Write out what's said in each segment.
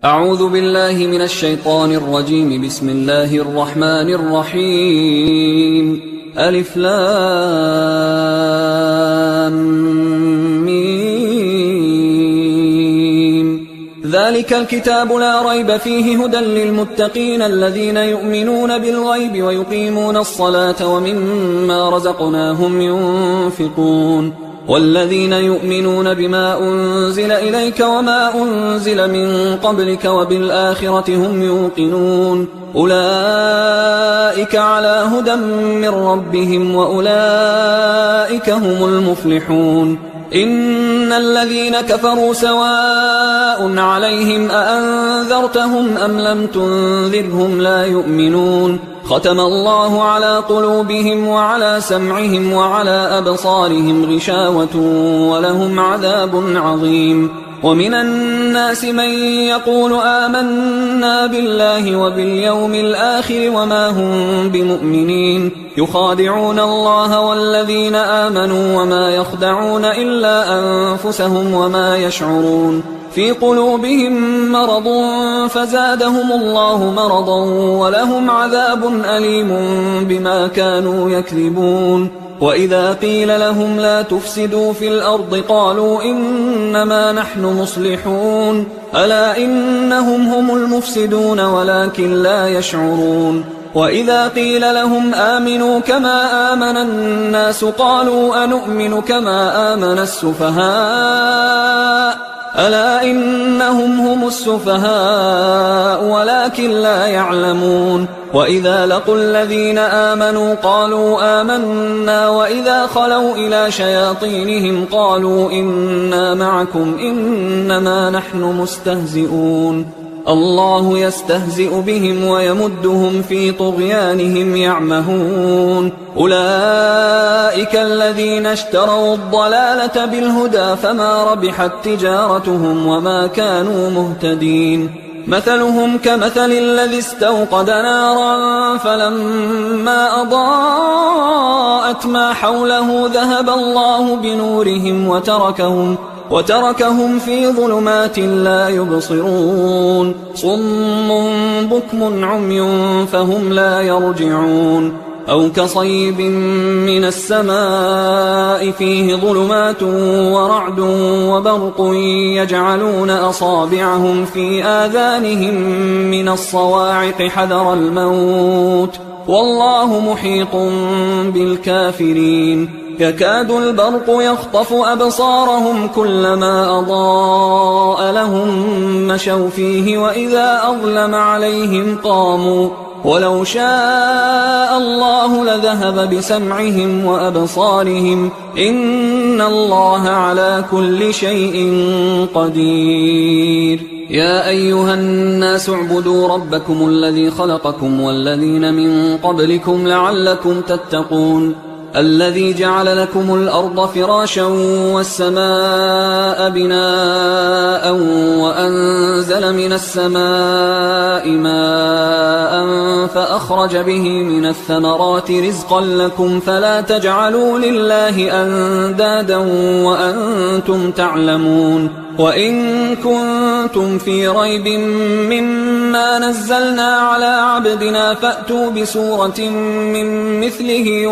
أعوذ بالله من الشيطان الرجيم. بسم الله الرحمن الرحيم. ألف لام ميم. ذلك الكتاب لا ريب فيه هدى للمتقين الذين يؤمنون بالغيب ويقيمون الصلاة ومما رزقناهم ينفقون والذين يؤمنون بما أنزل إليك وما أنزل من قبلك وبالآخرة هم يوقنون أولئك على هدى من ربهم وأولئك هم المفلحون. إن الذين كفروا سواء عليهم أأنذرتهم أم لم تنذرهم لا يؤمنون. ختم الله على قلوبهم وعلى سمعهم وعلى أبصارهم غشاوة ولهم عذاب عظيم. ومن الناس من يقول آمنا بالله وباليوم الآخر وما هم بمؤمنين يخادعون الله والذين آمنوا وما يخدعون إلا أنفسهم وما يشعرون. في قلوبهم مرض فزادهم الله مرضا ولهم عذاب أليم بما كانوا يكذبون. وإذا قيل لهم لا تفسدوا في الأرض قالوا إنما نحن مصلحون ألا إنهم هم المفسدون ولكن لا يشعرون. وإذا قيل لهم آمنوا كما آمن الناس قالوا أنؤمن كما آمن السفهاء ألا إنهم هم السفهاء ولكن لا يعلمون. وإذا لقوا الذين آمنوا قالوا آمنا وإذا خلوا إلى شياطينهم قالوا إنا معكم إنما نحن مستهزئون. الله يستهزئ بهم ويمدهم في طغيانهم يعمهون. أولئك الذين اشتروا الضلالة بالهدى فما ربحت تجارتهم وما كانوا مهتدين. مثلهم كمثل الذي استوقد نارا فلما أضاءت ما حوله ذهب الله بنورهم وتركهم في ظلمات لا يبصرون. صم بكم عمي فهم لا يرجعون. أو كصيب من السماء فيه ظلمات ورعد وبرق يجعلون أصابعهم في آذانهم من الصواعق حذر الموت والله محيط بالكافرين. يكاد البرق يخطف أبصارهم كلما أضاء لهم مشوا فيه وإذا أظلم عليهم قاموا ولو شاء الله لذهب بسمعهم وأبصارهم إن الله على كل شيء قدير. يا أيها الناس اعبدوا ربكم الذي خلقكم والذين من قبلكم لعلكم تتقون. الذي جعل لكم الأرض فراشا والسماء بناء وأنزل من السماء ماء فأخرج به من الثمرات رزقا لكم فلا تجعلوا لله أندادا وأنتم تعلمون. وإن كنتم في ريب مما نزلنا على عبدنا فأتوا بسورة من مثله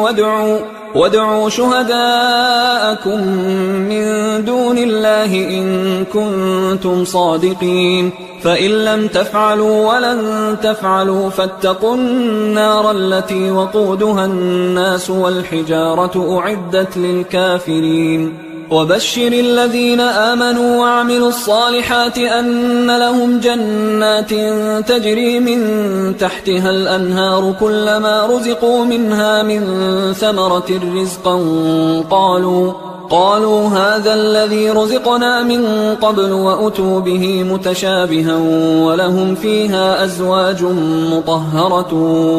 وادعوا شهداءكم من دون الله إن كنتم صادقين. فإن لم تفعلوا ولن تفعلوا فاتقوا النار التي وقودها الناس والحجارة أعدت للكافرين. وبشر الذين آمنوا وعملوا الصالحات أن لهم جنات تجري من تحتها الأنهار كلما رزقوا منها من ثمرة رزقا قالوا هذا الذي رزقنا من قبل وأتوا به متشابها ولهم فيها أزواج مطهرة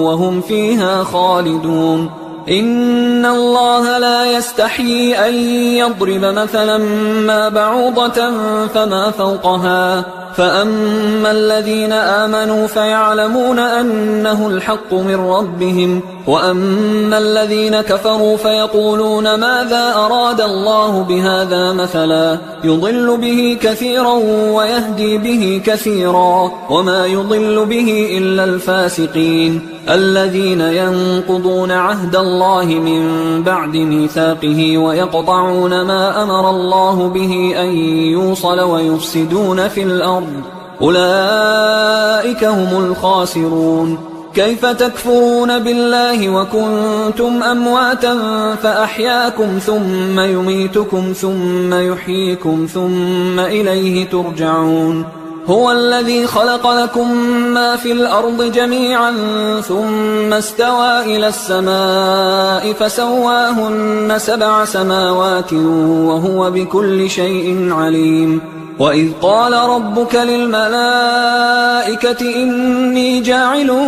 وهم فيها خالدون. إن الله لا يستحيي أن يضرب مثلا ما بعوضة فما فوقها فأما الذين آمنوا فيعلمون أنه الحق من ربهم وأما الذين كفروا فيقولون ماذا أراد الله بهذا مثلا يضل به كثيرا ويهدي به كثيرا وما يضل به إلا الفاسقين الذين ينقضون عهد الله من بعد ميثاقه ويقطعون ما أمر الله به أن يوصل ويفسدون في الأرض أولئك هم الخاسرون. كيف تكفرون بالله وكنتم أمواتا فأحياكم ثم يميتكم ثم يحييكم ثم إليه ترجعون. هو الذي خلق لكم ما في الأرض جميعا ثم استوى إلى السماء فسواهن 7 سماوات وهو بكل شيء عليم. وإذ قال ربك للملائكة إني جاعل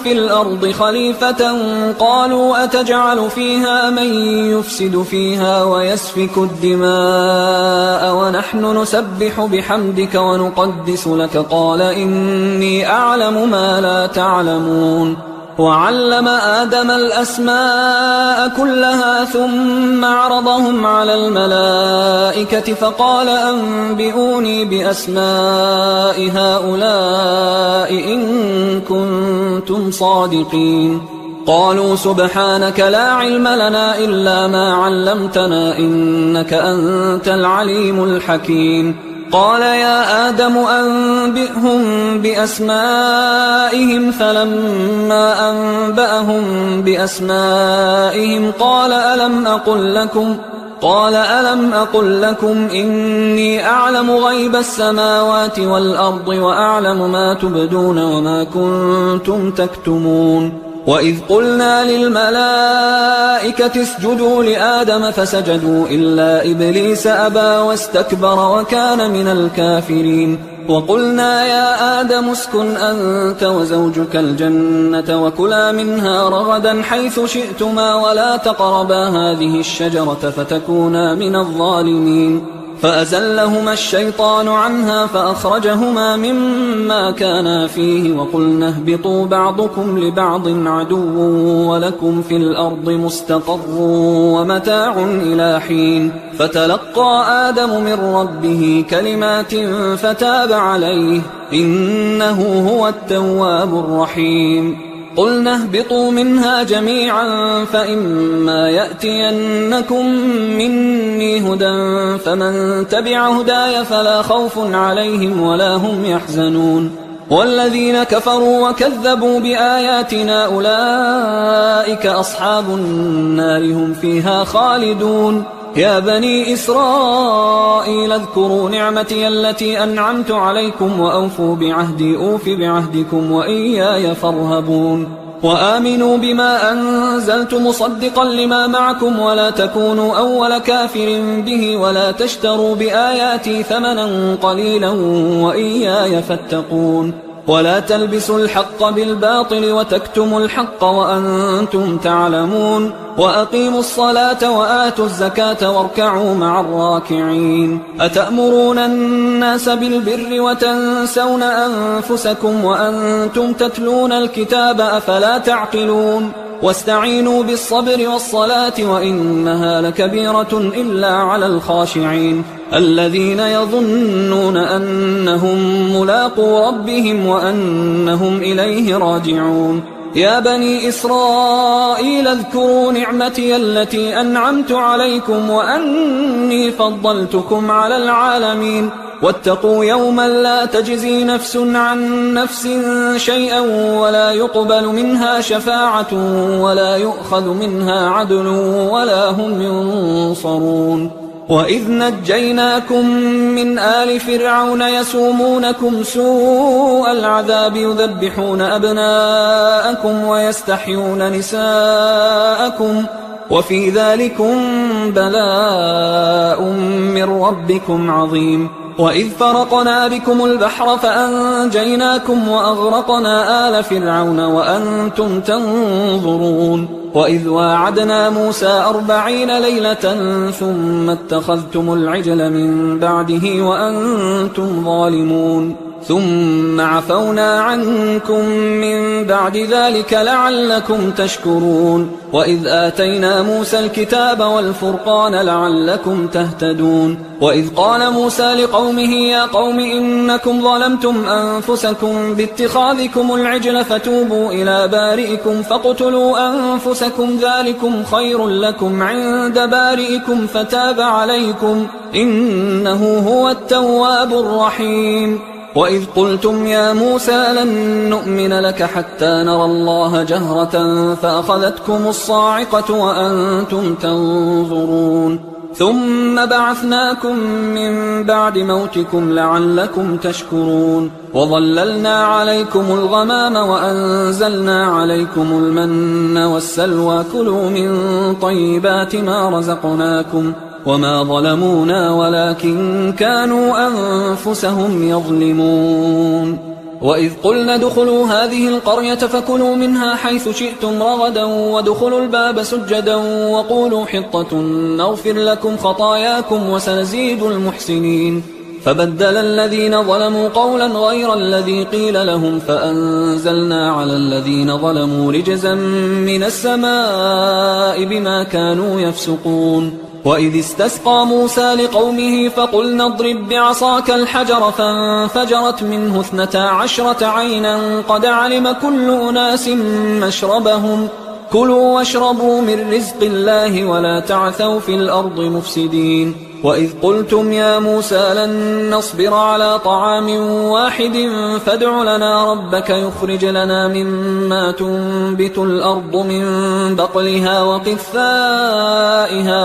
في الأرض خليفة قالوا أتجعل فيها من يفسد فيها ويسفك الدماء ونحن نسبح بحمدك ونقدس لك قال إني أعلم ما لا تعلمون. وعلم آدم الأسماء كلها ثم عرضهم على الملائكة فقال أنبئوني بأسماء هؤلاء إن كنتم صادقين. قالوا سبحانك لا علم لنا إلا ما علمتنا إنك أنت العليم الحكيم. قال يا آدم أنبئهم بأسمائهم فلما أنبأهم بأسمائهم قال ألم أقل لكم إني أعلم غيب السماوات والأرض وأعلم ما تبدون وما كنتم تكتمون. وإذ قلنا للملائكة اسجدوا لآدم فسجدوا إلا إبليس أبى واستكبر وكان من الكافرين. وقلنا يا آدم اسكن أنت وزوجك الجنة وكلا منها رغدا حيث شئتما ولا تقربا هذه الشجرة فتكونا من الظالمين. فأزلهما الشيطان عنها فأخرجهما مما كانا فيه وقلنا اهبطوا بعضكم لبعض عدو ولكم في الأرض مستقر ومتاع إلى حين. فتلقى آدم من ربه كلمات فتاب عليه إنه هو التواب الرحيم. قلنا اهبطوا منها جميعا فإما يأتينكم مني هدى فمن تبع هداي فلا خوف عليهم ولا هم يحزنون. والذين كفروا وكذبوا بآياتنا أولئك أصحاب النار هم فيها خالدون. يا بني إسرائيل اذكروا نعمتي التي أنعمت عليكم وأوفوا بعهدي أوف بعهدكم وإياي فارهبون. وآمنوا بما أنزلت مصدقا لما معكم ولا تكونوا أول كافر به ولا تشتروا بآياتي ثمنا قليلا وإياي فاتقون. ولا تلبسوا الحق بالباطل وتكتموا الحق وأنتم تعلمون. وأقيموا الصلاة وآتوا الزكاة واركعوا مع الراكعين. أتأمرون الناس بالبر وتنسون أنفسكم وأنتم تتلون الكتاب أفلا تعقلون. واستعينوا بالصبر والصلاة وإنها لكبيرة إلا على الخاشعين الذين يظنون أنهم ملاقو ربهم وأنهم إليه راجعون. يا بني إسرائيل اذكروا نعمتي التي أنعمت عليكم وأني فضلتكم على العالمين. واتقوا يوما لا تجزي نفس عن نفس شيئا ولا يقبل منها شفاعة ولا يؤخذ منها عدل ولا هم ينصرون. وإذ نجيناكم من آل فرعون يسومونكم سوء العذاب يذبحون أبناءكم ويستحيون نساءكم وفي ذلكم بلاء من ربكم عظيم. وإذ فرقنا بكم البحر فأنجيناكم وأغرقنا آل فرعون وأنتم تنظرون. وإذ واعدنا موسى 40 ليلة ثم اتخذتم العجل من بعده وأنتم ظالمون. ثم عفونا عنكم من بعد ذلك لعلكم تشكرون وإذ آتينا موسى الكتاب والفرقان لعلكم تهتدون وإذ قال موسى لقومه يا قوم إنكم ظلمتم أنفسكم باتخاذكم العجل فتوبوا إلى بارئكم فاقتلوا أنفسكم ذلكم خير لكم عند بارئكم فتاب عليكم إنه هو التواب الرحيم وإذ قلتم يا موسى لن نؤمن لك حتى نرى الله جهرة فأخذتكم الصاعقة وأنتم تنظرون ثم بعثناكم من بعد موتكم لعلكم تشكرون وظللنا عليكم الغمام وأنزلنا عليكم المن والسلوى كلوا من طيبات ما رزقناكم وما ظلمونا ولكن كانوا أنفسهم يظلمون وإذ قلنا ادخلوا هذه القرية فكلوا منها حيث شئتم رغدا وادخلوا الباب سجدا وقولوا حطة نغفر لكم خطاياكم وسنزيد المحسنين فبدل الذين ظلموا قولا غير الذي قيل لهم فأنزلنا على الذين ظلموا رجزا من السماء بما كانوا يفسقون وإذ استسقى موسى لقومه فقلنا اضرب بعصاك الحجر فانفجرت منه 12 عينا قد علم كل أناس مشربهم كلوا واشربوا من رزق الله ولا تعثوا في الأرض مفسدين وإذ قلتم يا موسى لن نصبر على طعام واحد فادع لنا ربك يخرج لنا مما تنبت الأرض من بقلها وقثائها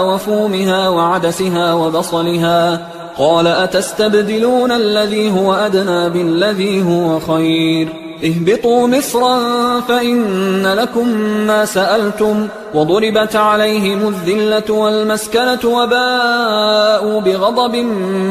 وفومها وعدسها وبصلها قال أتستبدلون الذي هو أدنى بالذي هو خير اهبطوا مصرا فإن لكم ما سألتم وضربت عليهم الذلة والمسكنة وباءوا بغضب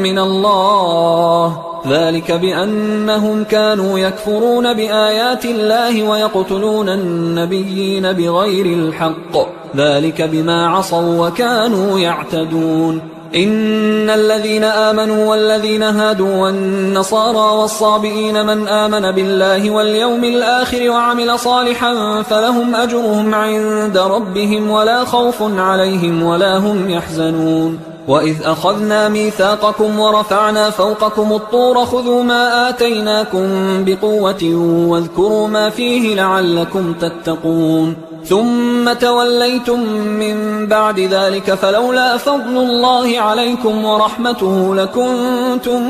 من الله ذلك بأنهم كانوا يكفرون بآيات الله ويقتلون النبيين بغير الحق ذلك بما عصوا وكانوا يعتدون إن الذين آمنوا والذين هادوا والنصارى والصابئين من آمن بالله واليوم الآخر وعمل صالحا فلهم أجرهم عند ربهم ولا خوف عليهم ولا هم يحزنون وإذ أخذنا ميثاقكم ورفعنا فوقكم الطور خذوا ما آتيناكم بقوة واذكروا ما فيه لعلكم تتقون ثم توليتم من بعد ذلك فلولا فضل الله عليكم ورحمته لكنتم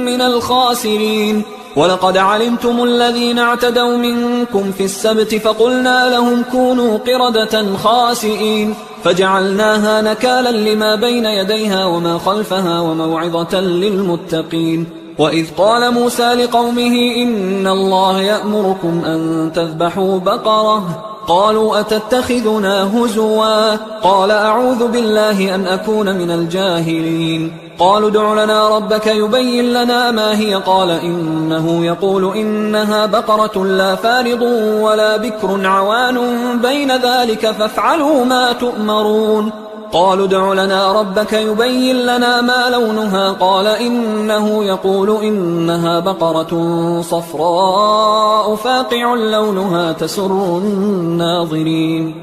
من الخاسرين ولقد علمتم الذين اعتدوا منكم في السبت فقلنا لهم كونوا قردة خاسئين فجعلناها نكالا لما بين يديها وما خلفها وموعظة للمتقين وإذ قال موسى لقومه إن الله يأمركم أن تذبحوا بقرة قالوا أتتخذنا هزوا قال أعوذ بالله أن أكون من الجاهلين قالوا ادع لنا ربك يبين لنا ما هي قال إنه يقول إنها بقرة لا فارض ولا بكر عوان بين ذلك فافعلوا ما تؤمرون قالوا ادع لنا ربك يبين لنا ما لونها قال إنه يقول إنها بقرة صفراء فاقع لونها تسر الناظرين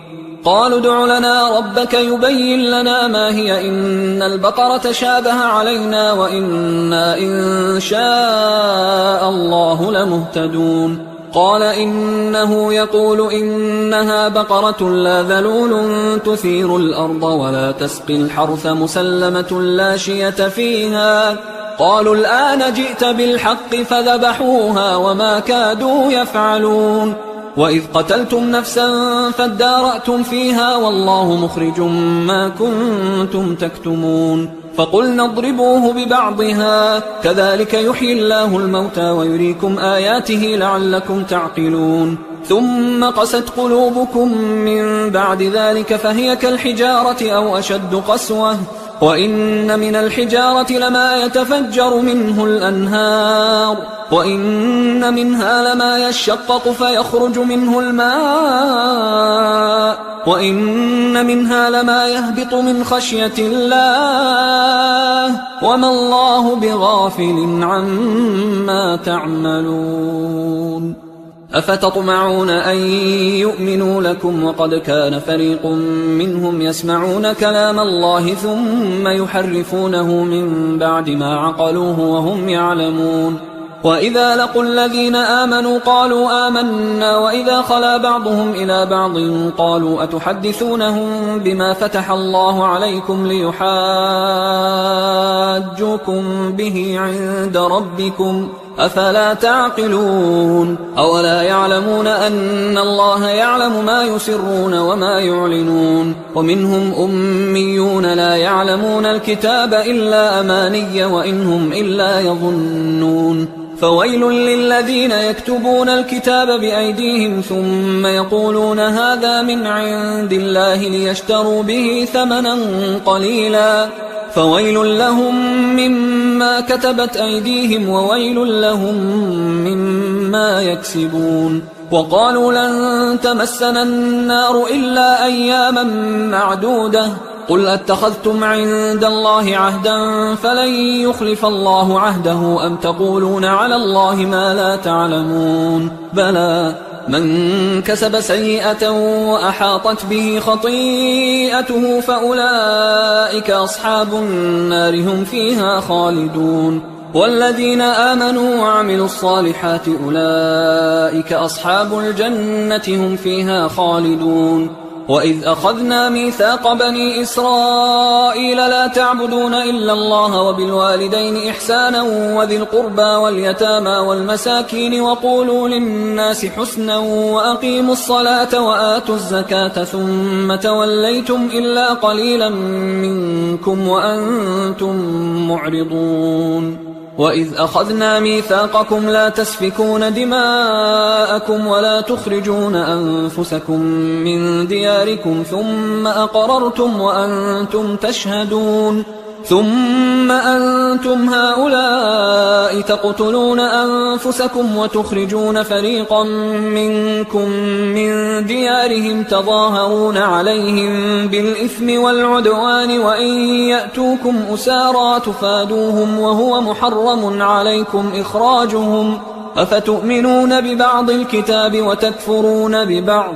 قالوا ادع لنا ربك يبين لنا ما هي إن البقرة شابه علينا وإنا إن شاء الله لمهتدون قال إنه يقول إنها بقرة لا ذلول تثير الأرض ولا تسقي الحرث مسلمة لا شية فيها قالوا الآن جئت بالحق فذبحوها وما كادوا يفعلون وإذ قتلتم نفسا فادارأتم فيها والله مخرج ما كنتم تكتمون فقلنا اضربوه ببعضها كذلك يحيي الله الموتى ويريكم آياته لعلكم تعقلون ثم قست قلوبكم من بعد ذلك فهي كالحجارة أو أشد قسوة وإن من الحجارة لما يتفجر منه الأنهار وإن منها لما يشقق فيخرج منه الماء وإن منها لما يهبط من خشية الله وما الله بغافل عما تعملون. أفتطمعون أن يؤمنوا لكم وقد كان فريق منهم يسمعون كلام الله ثم يحرفونه من بعد ما عقلوه وهم يعلمون. وإذا لقوا الذين آمنوا قالوا آمنا وإذا خلا بعضهم إلى بعض قالوا أتحدثونهم بما فتح الله عليكم ليحاجوكم به عند ربكم أفلا تعقلون. أولا يعلمون أن الله يعلم ما يسرون وما يعلنون. ومنهم أميون لا يعلمون الكتاب إلا أماني وإنهم إلا يظنون. فويل للذين يكتبون الكتاب بأيديهم ثم يقولون هذا من عند الله ليشتروا به ثمنا قليلا فويل لهم مما كتبت أيديهم وويل لهم مما يكسبون. وقالوا لن تمسنا النار إلا أياما معدودة قل أتخذتم عند الله عهدا فلن يخلف الله عهده أم تقولون على الله ما لا تعلمون. بلى من كسب سيئة وأحاطت به خطيئته فأولئك أصحاب النار هم فيها خالدون. والذين آمنوا وعملوا الصالحات أولئك أصحاب الجنة هم فيها خالدون. وإذ أخذنا ميثاق بني إسرائيل لا تعبدون إلا الله وبالوالدين إحسانا وذي القربى واليتامى والمساكين وقولوا للناس حسنا وأقيموا الصلاة وآتوا الزكاة ثم توليتم إلا قليلا منكم وأنتم معرضون. وإذ أخذنا ميثاقكم لا تسفكون دماءكم ولا تخرجون أنفسكم من دياركم ثم أقررتم وأنتم تشهدون ثم أنتم هؤلاء تقتلون أنفسكم وتخرجون فريقا منكم من ديارهم تظاهرون عليهم بالإثم والعدوان وإن يأتوكم أسارى تفادوهم وهو محرم عليكم إخراجهم أفتؤمنون ببعض الكتاب وتكفرون ببعض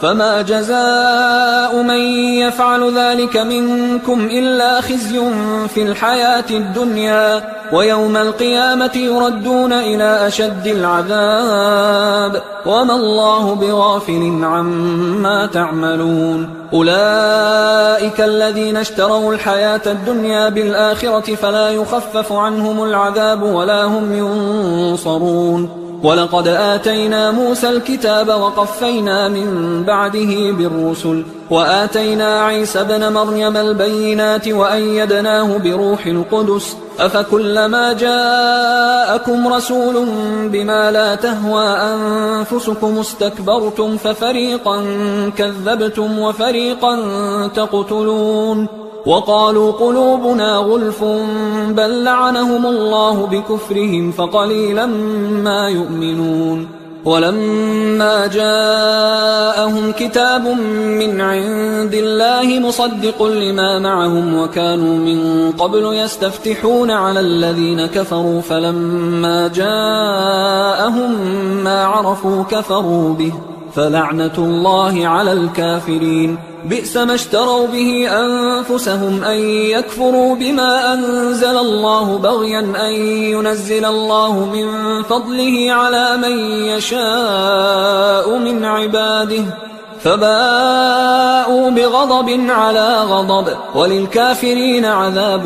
فما جزاء من يفعل ذلك منكم إلا خزي في الحياة الدنيا ويوم القيامة يردون إلى أشد العذاب وما الله بغافل عما تعملون. أولئك الذين اشتروا الحياة الدنيا بالآخرة فلا يخفف عنهم العذاب ولا هم ينصرون. ولقد آتينا موسى الكتاب وقفينا من بعده بالرسل وآتينا عيسى ابن مريم البينات وأيدناه بروح القدس أفكلما جاءكم رسول بما لا تهوى أنفسكم استكبرتم ففريقا كذبتم وفريقا تقتلون. وقالوا قلوبنا غلف بل لعنهم الله بكفرهم فقليلا ما يؤمنون. ولما جاءهم كتاب من عند الله مصدق لما معهم وكانوا من قبل يستفتحون على الذين كفروا فلما جاءهم ما عرفوا كفروا به فلعنة الله على الكافرين. بئس ما اشتروا به أنفسهم أن يكفروا بما أنزل الله بغيا أن ينزل الله من فضله على من يشاء من عباده فباءوا بغضب على غضب وللكافرين عذاب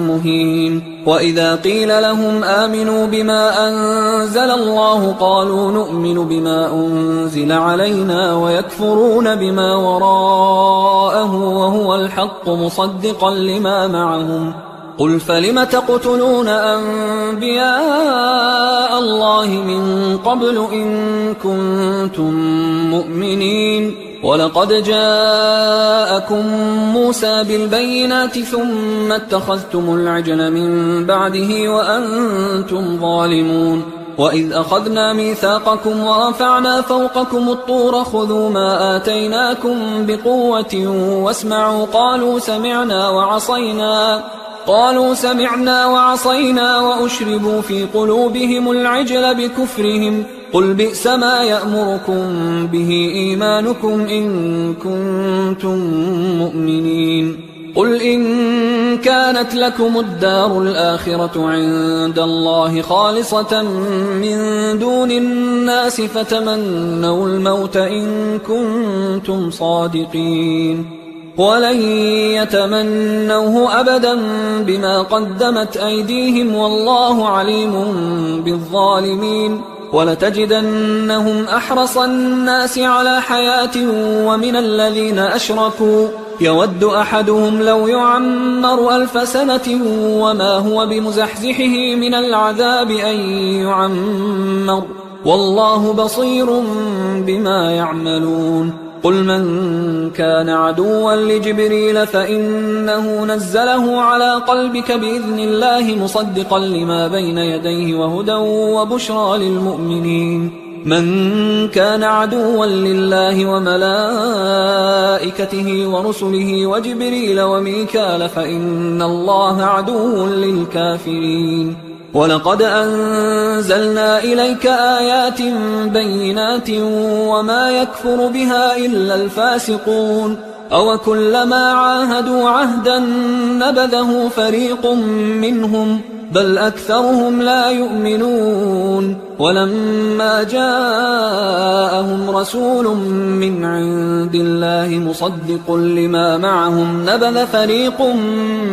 مهين. وإذا قيل لهم آمنوا بما أنزل الله قالوا نؤمن بما أنزل علينا ويكفرون بما وراءه وهو الحق مصدقا لما معهم. قل فلم تقتلون أنبياء الله من قبل إن كنتم مؤمنين ولقد جاءكم موسى بالبينات ثم اتخذتم العجل من بعده وأنتم ظالمون وإذ أخذنا ميثاقكم ورفعنا فوقكم الطور خذوا ما آتيناكم بقوة واسمعوا قالوا سمعنا وعصينا وأشربوا في قلوبهم العجل بكفرهم قل بئس ما يأمركم به إيمانكم إن كنتم مؤمنين قل إن كانت لكم الدار الآخرة عند الله خالصة من دون الناس فتمنوا الموت إن كنتم صادقين ولن يتمنوه أبدا بما قدمت أيديهم والله عليم بالظالمين ولتجدنهم أحرص الناس على حياة ومن الذين أشركوا يود أحدهم لو يعمر 1000 سنة وما هو بمزحزحه من العذاب أن يعمر والله بصير بما يعملون قل من كان عدوا لجبريل فإنه نزله على قلبك بإذن الله مصدقا لما بين يديه وهدى وبشرى للمؤمنين من كان عدوا لله وملائكته ورسله وجبريل وميكال فإن الله عدو للكافرين ولقد أنزلنا إليك آيات بينات وما يكفر بها إلا الفاسقون أوكلما عاهدوا عهدا نبذه فريق منهم بل أكثرهم لا يؤمنون ولما جاءهم رسول من عند الله مصدق لما معهم نبذ فريق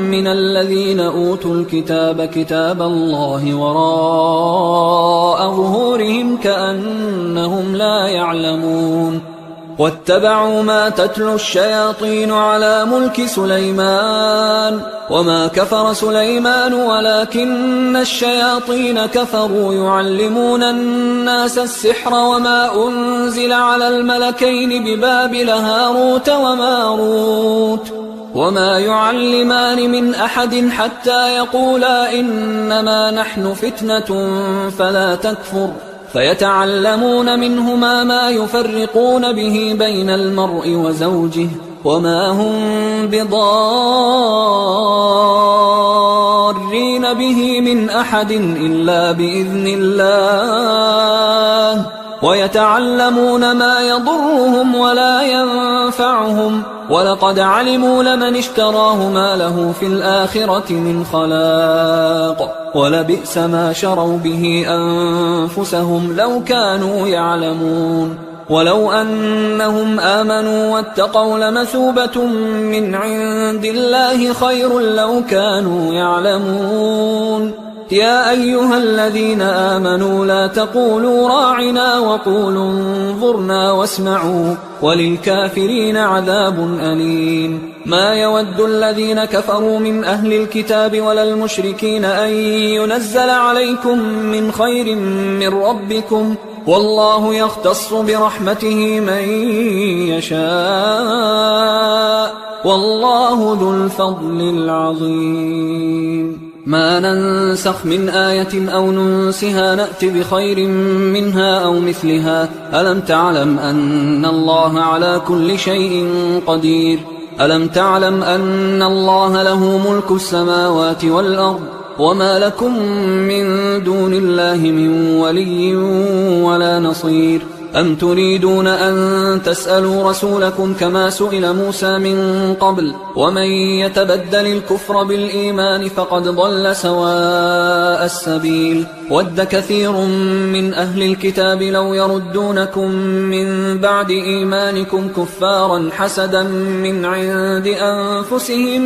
من الذين أوتوا الكتاب كتاب الله وراء ظهورهم كأنهم لا يعلمون واتبعوا ما تتلو الشياطين على ملك سليمان وما كفر سليمان ولكن الشياطين كفروا يعلمون الناس السحر وما أنزل على الملكين ببابل هاروت وماروت وما يعلمان من أحد حتى يقولا إنما نحن فتنة فلا تكفر فيتعلمون منهما ما يفرقون به بين المرء وزوجه وما هم بضارين به من أحد إلا بإذن الله ويتعلمون ما يضرهم ولا ينفعهم ولقد علموا لمن اشتراه ما له في الآخرة من خلاق ولبئس ما شروا به أنفسهم لو كانوا يعلمون ولو أنهم آمنوا واتقوا لمثوبة من عند الله خير لو كانوا يعلمون يا أيها الذين آمنوا لا تقولوا راعنا وقولوا انظرنا واسمعوا وللكافرين عذاب أليم ما يود الذين كفروا من أهل الكتاب ولا المشركين أن ينزل عليكم من خير من ربكم والله يختص برحمته من يشاء والله ذو الفضل العظيم ما ننسخ من آية أو ننسها نأت بخير منها أو مثلها ألم تعلم أن الله على كل شيء قدير ألم تعلم أن الله له ملك السماوات والأرض وما لكم من دون الله من ولي ولا نصير أم تريدون أن تسألوا رسولكم كما سئل موسى من قبل ومن يتبدل الكفر بالإيمان فقد ضل سواء السبيل ود كثير من أهل الكتاب لو يردونكم من بعد إيمانكم كفارا حسدا من عند أنفسهم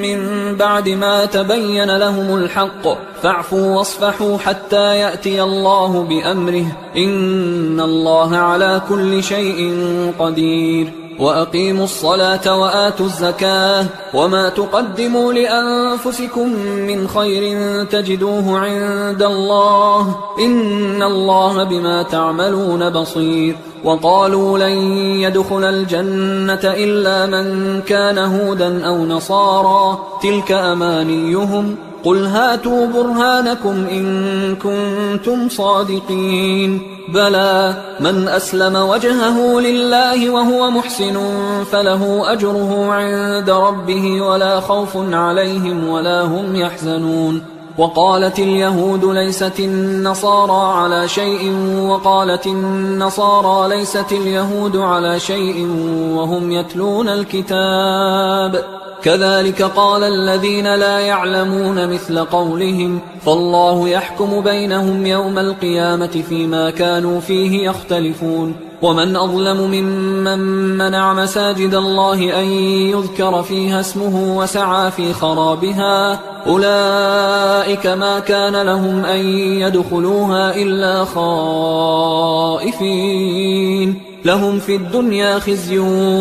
من بعد ما تبين لهم الحق فاعفوا واصفحوا حتى يأتي الله بأمره إن الله على كل شيء قدير وأقيموا الصلاة وآتوا الزكاة وما تقدموا لأنفسكم من خير تجدوه عند الله إن الله بما تعملون بصير وقالوا لن يدخل الجنة إلا من كان هودا أو نصارى تلك أمانيهم قل هاتوا برهانكم إن كنتم صادقين بلى من أسلم وجهه لله وهو محسن فله أجره عند ربه ولا خوف عليهم ولا هم يحزنون وقالت اليهود ليست النصارى على شيء وقالت النصارى ليست اليهود على شيء وهم يتلون الكتاب كذلك قال الذين لا يعلمون مثل قولهم فالله يحكم بينهم يوم القيامة فيما كانوا فيه يختلفون ومن أظلم ممن منع مساجد الله أن يذكر فيها اسمه وسعى في خرابها أولئك ما كان لهم أن يدخلوها إلا خائفين لهم في الدنيا خزي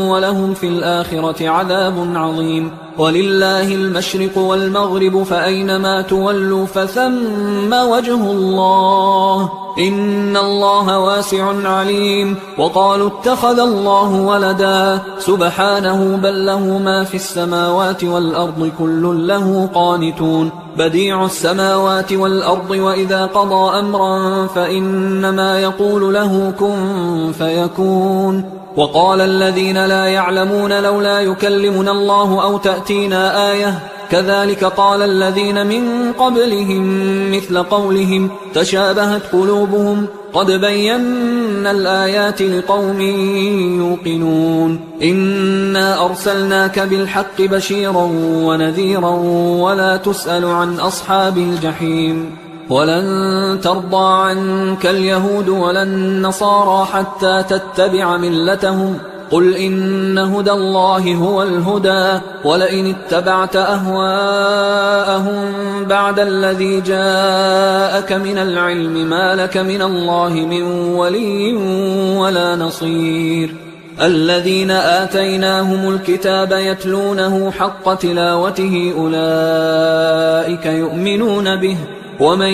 ولهم في الآخرة عذاب عظيم ولله المشرق والمغرب فأينما تولوا فثم وجه الله إن الله واسع عليم وقالوا اتخذ الله ولدا سبحانه بل له ما في السماوات والأرض كل له قانتون بديع السماوات والأرض وإذا قضى أمرا فإنما يقول له كن فيكون وقال الذين لا يعلمون لولا يكلمنا الله أو تأتينا آية كذلك قال الذين من قبلهم مثل قولهم تشابهت قلوبهم قد بينا الآيات لقوم يوقنون إنا أرسلناك بالحق بشيرا ونذيرا ولا تسأل عن أصحاب الجحيم ولن ترضى عنك اليهود ولا النصارى حتى تتبع ملتهم قل إن هدى الله هو الهدى ولئن اتبعت أهواءهم بعد الذي جاءك من العلم ما لك من الله من ولي ولا نصير الذين آتيناهم الكتاب يتلونه حق تلاوته أولئك يؤمنون به ومن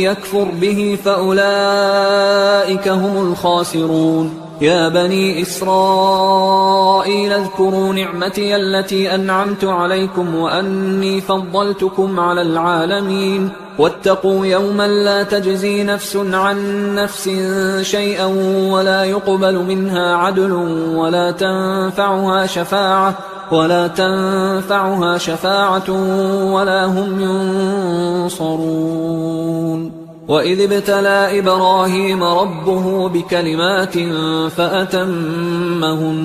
يكفر به فأولئك هم الخاسرون يا بني إسرائيل اذكروا نعمتي التي أنعمت عليكم وأني فضلتكم على العالمين واتقوا يوما لا تجزي نفس عن نفس شيئا ولا يقبل منها عدل ولا تنفعها شفاعة ولا هم ينصرون وإذ ابتلى إبراهيم ربه بكلمات فأتمهن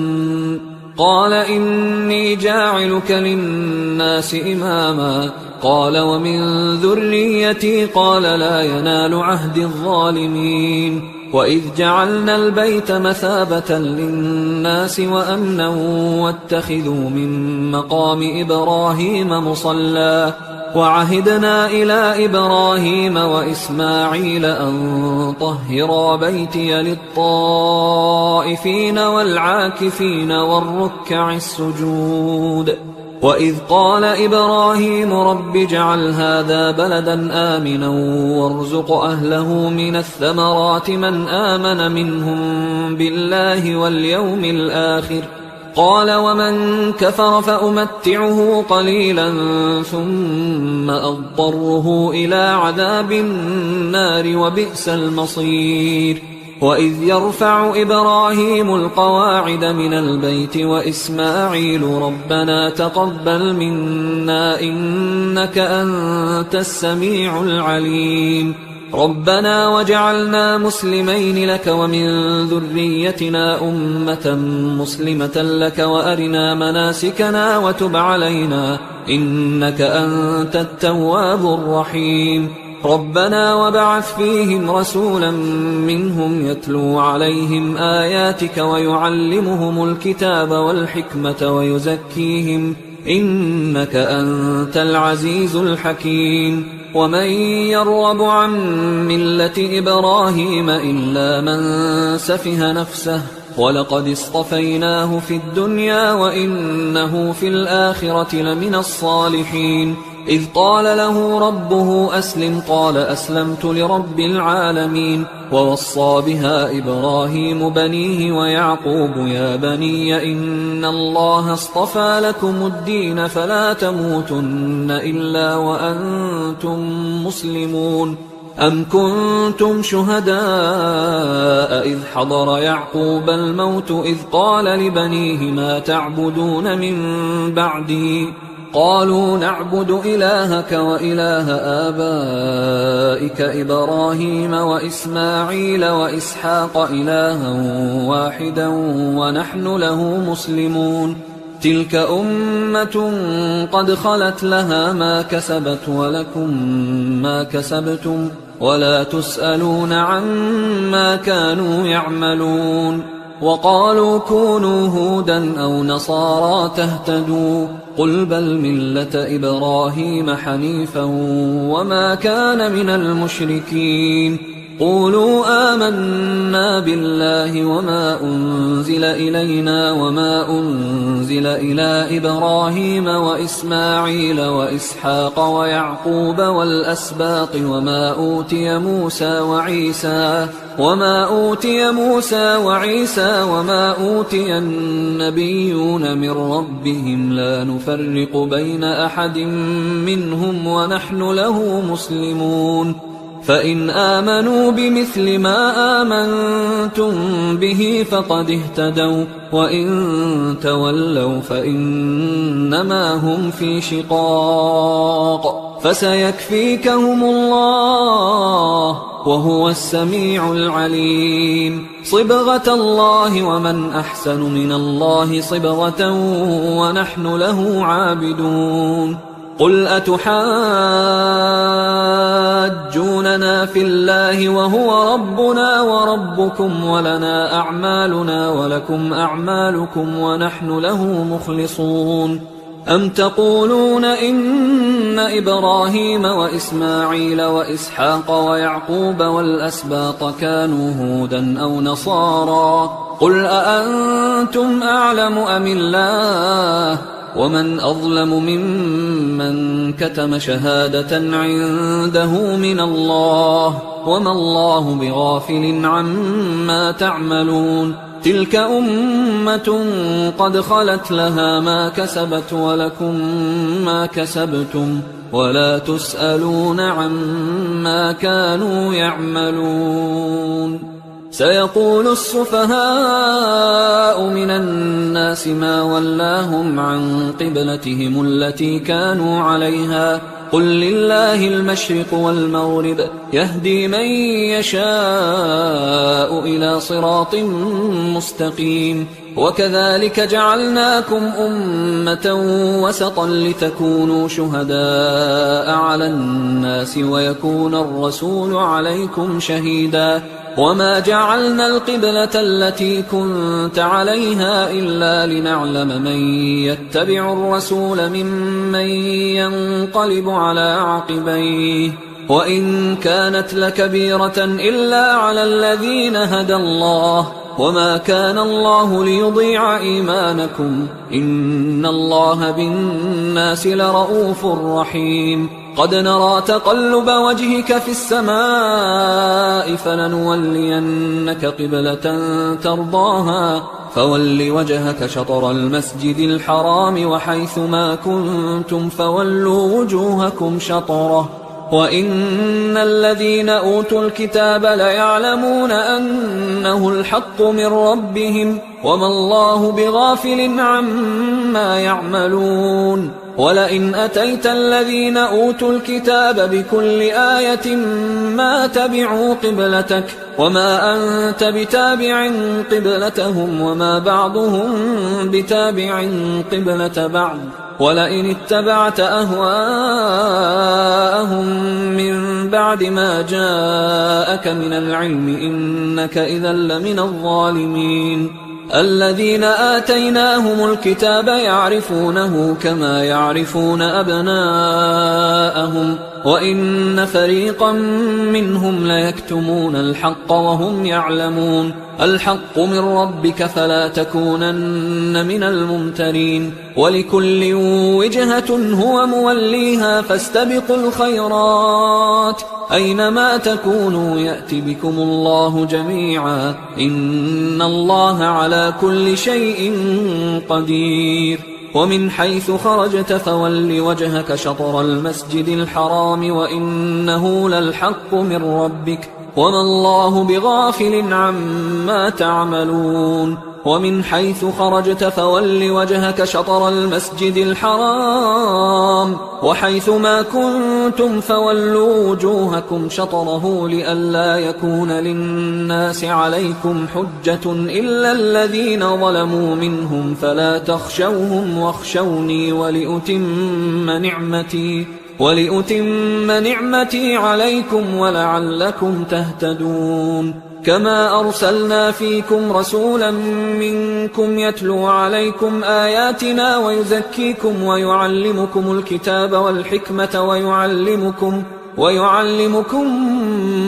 قال إني جاعلك للناس إماما قال ومن ذريتي قال لا ينال عهد الظالمين وإذ جعلنا البيت مثابة للناس وأمنا واتخذوا من مقام إبراهيم مصلى وعهدنا إلى إبراهيم وإسماعيل أن طهرا بيتي للطائفين والعاكفين والركع السجود وإذ قال إبراهيم رب اجعل هذا بلدا آمنا وارزق أهله من الثمرات من آمن منهم بالله واليوم الآخر قال ومن كفر فأمتعه قليلا ثم أضطره إلى عذاب النار وبئس المصير وإذ يرفع إبراهيم القواعد من البيت وإسماعيل ربنا تقبل منا إنك أنت السميع العليم ربنا وجعلنا مسلمين لك ومن ذريتنا أمة مسلمة لك وأرنا مناسكنا وتب علينا إنك أنت التواب الرحيم ربنا وبعث فيهم رسولا منهم يتلو عليهم آياتك ويعلمهم الكتاب والحكمة ويزكيهم إنك أنت العزيز الحكيم ومن يرغب عن ملة إبراهيم إلا من سفه نفسه ولقد اصطفيناه في الدنيا وإنه في الآخرة لمن الصالحين إذ قال له ربه أسلم قال أسلمت لرب العالمين ووصى بها إبراهيم بنيه ويعقوب يا بني إن الله اصطفى لكم الدين فلا تموتن إلا وأنتم مسلمون أم كنتم شهداء إذ حضر يعقوب الموت إذ قال لبنيه ما تعبدون من بعدي قالوا نعبد إلهك وإله آبائك إبراهيم وإسماعيل وإسحاق إلها واحدا ونحن له مسلمون تلك أمة قد خلت لها ما كسبت ولكم ما كسبتم ولا تسألون عما كانوا يعملون وقالوا كونوا هودا أو نصارى تهتدوا قل بل ملة إبراهيم حنيفا وما كان من المشركين قولوا آمنا بالله وما أنزل إلينا وما أنزل إلى إبراهيم وإسماعيل وإسحاق ويعقوب والأسباط وما أوتي موسى وعيسى وما أوتي النبيون من ربهم لا نفرق بين أحد منهم ونحن له مسلمون فإن آمنوا بمثل ما آمنتم به فقد اهتدوا وإن تولوا فإنما هم في شقاق فسيكفيكهم الله وهو السميع العليم صبغة الله ومن أحسن من الله صبغة ونحن له عابدون قل أتحاجوننا في الله وهو ربنا وربكم ولنا أعمالنا ولكم أعمالكم ونحن له مخلصون أم تقولون إن إبراهيم وإسماعيل وإسحاق ويعقوب والأسباط كانوا هودا أو نصارى قل أأنتم أعلم أم الله ومن أظلم ممن كتم شهادة عنده من الله وما الله بغافل عما تعملون تلك أمة قد خلت لها ما كسبت ولكم ما كسبتم ولا تسألون عما كانوا يعملون سيقول السفهاء من الناس ما ولاهم عن قبلتهم التي كانوا عليها قل لله المشرق والمغرب يهدي من يشاء إلى صراط مستقيم وكذلك جعلناكم أمة وسطا لتكونوا شهداء على الناس ويكون الرسول عليكم شهيدا وما جعلنا القبلة التي كنت عليها إلا لنعلم من يتبع الرسول ممن ينقلب على عقبيه وإن كانت لكبيرة إلا على الذين هدى الله وما كان الله ليضيع إيمانكم إن الله بالناس لرؤوف رحيم قد نرى تقلب وجهك في السماء فلنولينك قبلة ترضاها فول وجهك شطر المسجد الحرام وحيث ما كنتم فولوا وجوهكم شطره وإن الذين أوتوا الكتاب ليعلمون أنه الحق من ربهم وما الله بغافل عما يعملون ولئن أتيت الذين أوتوا الكتاب بكل آية ما تبعوا قبلتك وما أنت بتابع قبلتهم وما بعضهم بتابع قبلة بعض ولئن اتبعت أهواءهم من بعد ما جاءك من العلم إنك إذا لمن الظالمين الذين آتيناهم الكتاب يعرفونه كما يعرفون أبناءهم وإن فريقا منهم ليكتمون الحق وهم يعلمون الحق من ربك فلا تكونن من الممترين ولكل وجهة هو موليها فاستبقوا الخيرات أينما تكونوا يأت بكم الله جميعا إن الله على كل شيء قدير ومن حيث خرجت فول وجهك شطر المسجد الحرام وإنه للحق من ربك وما الله بغافل عما تعملون ومن حيث خرجت فول وجهك شطر المسجد الحرام وحيث ما كنتم فولوا وجوهكم شطره لئلا يكون للناس عليكم حجة إلا الذين ظلموا منهم فلا تخشوهم واخشوني ولأتم نعمتي عليكم ولعلكم تهتدون كما أرسلنا فيكم رسولا منكم يتلو عليكم آياتنا ويزكيكم ويعلمكم الكتاب والحكمة ويعلمكم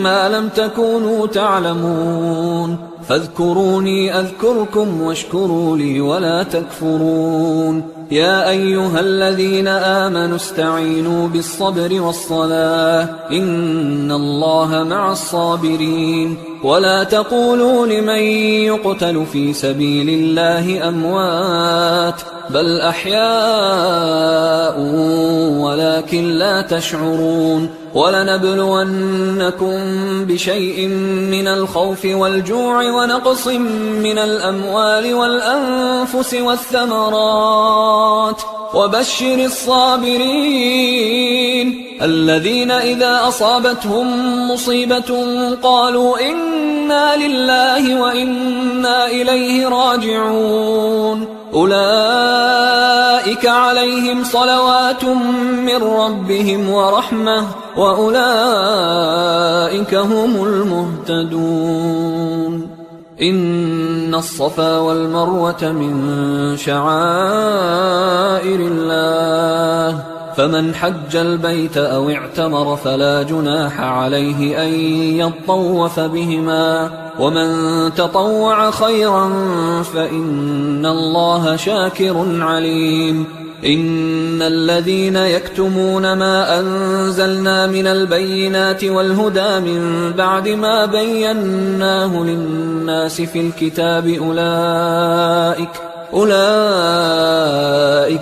ما لم تكونوا تعلمون فاذكروني أذكركم واشكروا لي ولا تكفرون يا أيها الذين آمنوا استعينوا بالصبر والصلاة إن الله مع الصابرين ولا تقولوا لمن يقتل في سبيل الله أموات بل أحياء ولكن لا تشعرون ولنبلونكم بشيء من الخوف والجوع ونقص من الأموال والأنفس والثمرات وبشر الصابرين الذين إذا أصابتهم مصيبة قالوا إنا لله وإنا إليه راجعون أولئك عليهم صلوات من ربهم ورحمة وأولئك هم المهتدون إن الصفا والمروة من شعائر الله فمن حج البيت أو اعتمر فلا جناح عليه أن يطوف بهما ومن تطوع خيرا فإن الله شاكر عليم إن الذين يكتمون ما أنزلنا من البينات والهدى من بعد ما بيناه للناس في الكتاب أولئك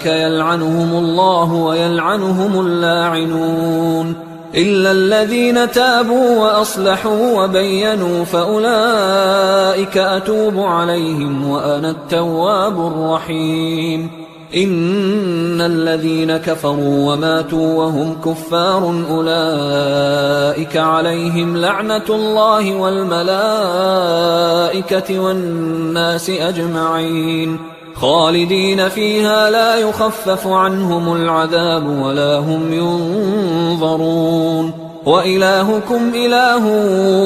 يلعنهم الله ويلعنهم اللاعنون إلا الذين تابوا وأصلحوا وبينوا فأولئك أتوب عليهم وأنا التواب الرحيم إن الذين كفروا وماتوا وهم كفار أولئك عليهم لعنة الله والملائكة والناس أجمعين خالدين فيها لا يخفف عنهم العذاب ولا هم ينظرون وإلهكم إله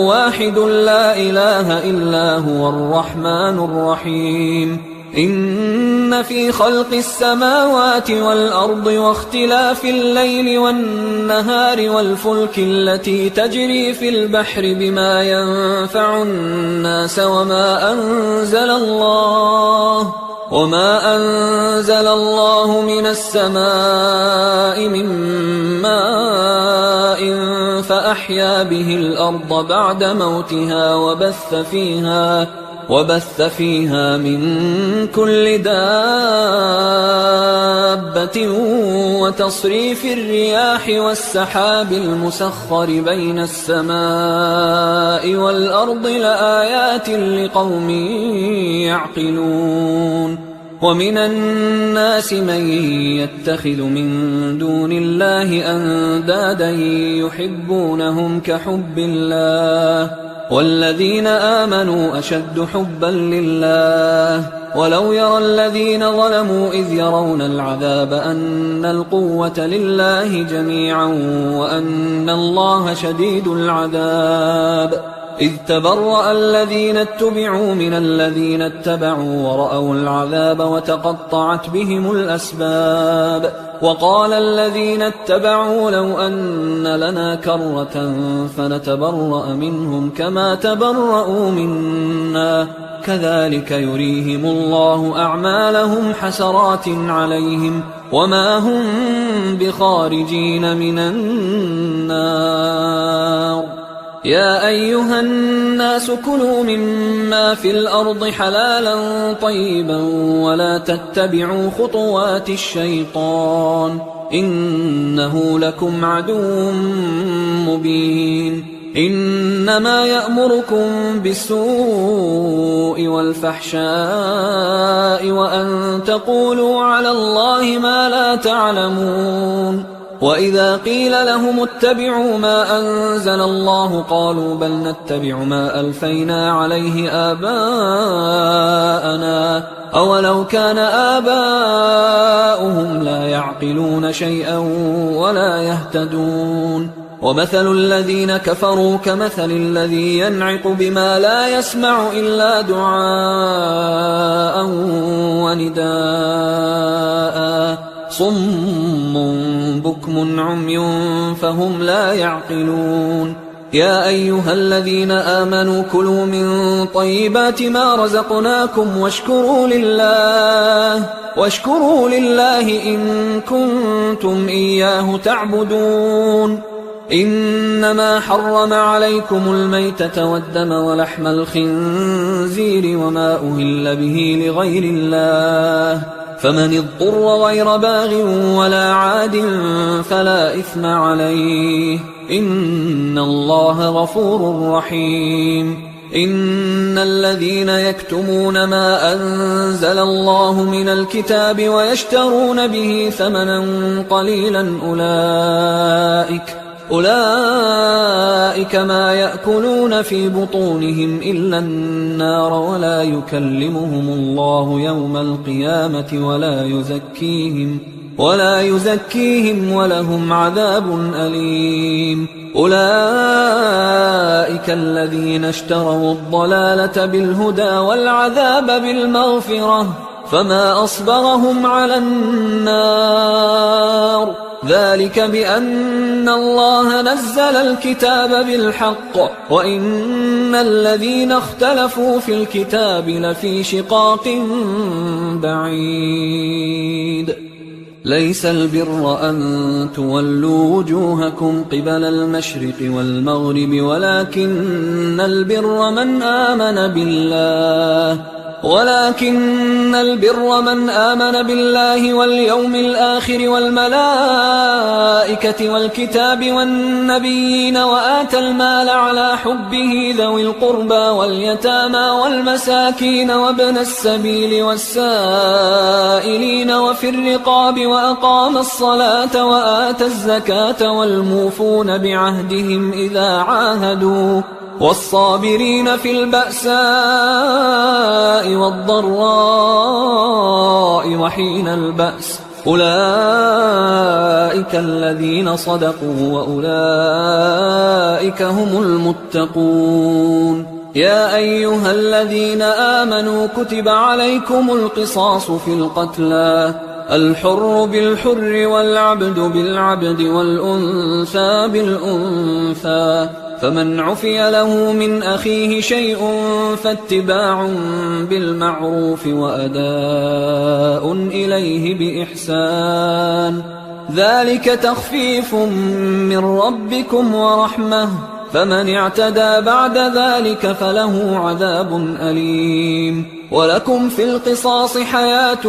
واحد لا إله إلا هو الرحمن الرحيم إن في خلق السماوات والأرض واختلاف الليل والنهار والفلك التي تجري في البحر بما ينفع الناس وما أنزل الله من السماء من ماء فأحيا به الأرض بعد موتها وبث فيها من كل دابة وتصريف الرياح والسحاب المسخر بين السماء والأرض لآيات لقوم يعقلون ومن الناس من يتخذ من دون الله أندادا يحبونهم كحب الله والذين آمنوا أشد حبا لله ولو يرى الذين ظلموا إذ يرون العذاب أن القوة لله جميعا وأن الله شديد العذاب إذ تبرأ الذين اتبعوا من الذين اتبعوا ورأوا العذاب وتقطعت بهم الأسباب وقال الذين اتبعوا لو أن لنا كرة فنتبرأ منهم كما تبرأوا منا كذلك يريهم الله أعمالهم حسرات عليهم وما هم بخارجين من النار. يا أيها الناس كلوا مما في الأرض حلالا طيبا ولا تتبعوا خطوات الشيطان إنه لكم عدو مبين. إنما يأمركم بالسوء والفحشاء وأن تقولوا على الله ما لا تعلمون. وإذا قيل لهم اتبعوا ما أنزل الله قالوا بل نتبع ما ألفينا عليه آباءنا أولو كان آباؤهم لا يعقلون شيئا ولا يهتدون. ومثل الذين كفروا كمثل الذي ينعق بما لا يسمع إلا دعاء ونداء صم بكم عمي فهم لا يعقلون. يا أيها الذين آمنوا كلوا من طيبات ما رزقناكم واشكروا لله إن كنتم إياه تعبدون. إنما حرم عليكم الميتة والدم ولحم الخنزير وما أهل به لغير الله فمن اضطر غير باغ ولا عاد فلا إثم عليه إن الله غفور رحيم. إن الذين يكتمون ما أنزل الله من الكتاب ويشترون به ثمنا قليلا أولئك ما يأكلون في بطونهم إلا النار ولا يكلمهم الله يوم القيامة ولا يزكيهم ولهم عذاب أليم. أولئك الذين اشتروا الضلالة بالهدى والعذاب بالمغفرة فما أصبرهم على النار ذلك بأن الله نزل الكتاب بالحق وإن الذين اختلفوا في الكتاب لفي شقاق بعيد. ليس البر أن تولوا وجوهكم قبل المشرق والمغرب ولكن البر من آمن بالله واليوم الآخر والملائكة والكتاب والنبيين وآتى المال على حبه ذوي القربى واليتامى والمساكين وابن السبيل والسائلين وفي الرقاب وأقام الصلاة وآتى الزكاة والموفون بعهدهم إذا عاهدوا والصابرين في البأساء والضراء وحين البأس أولئك الذين صدقوا وأولئك هم المتقون. يا أيها الذين آمنوا كتب عليكم القصاص في القتلى الحر بالحر والعبد بالعبد والأنثى بالأنثى فمن عفي له من أخيه شيء فاتباع بالمعروف وأداء إليه بإحسان ذلك تخفيف من ربكم ورحمة فمن اعتدى بعد ذلك فله عذاب أليم. ولكم في القصاص حياة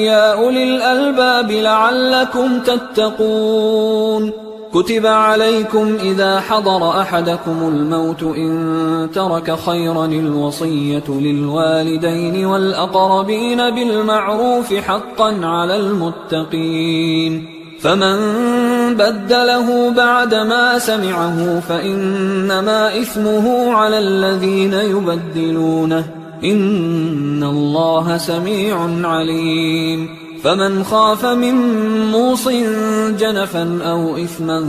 يا أولي الألباب لعلكم تتقون. كتب عليكم إذا حضر أحدكم الموت إن ترك خيرا الوصية للوالدين والأقربين بالمعروف حقا على المتقين فمن بدله بعدما سمعه فإنما إثمه على الذين يبدلونه إن الله سميع عليم. فمن خاف من موص جنفا أو إثما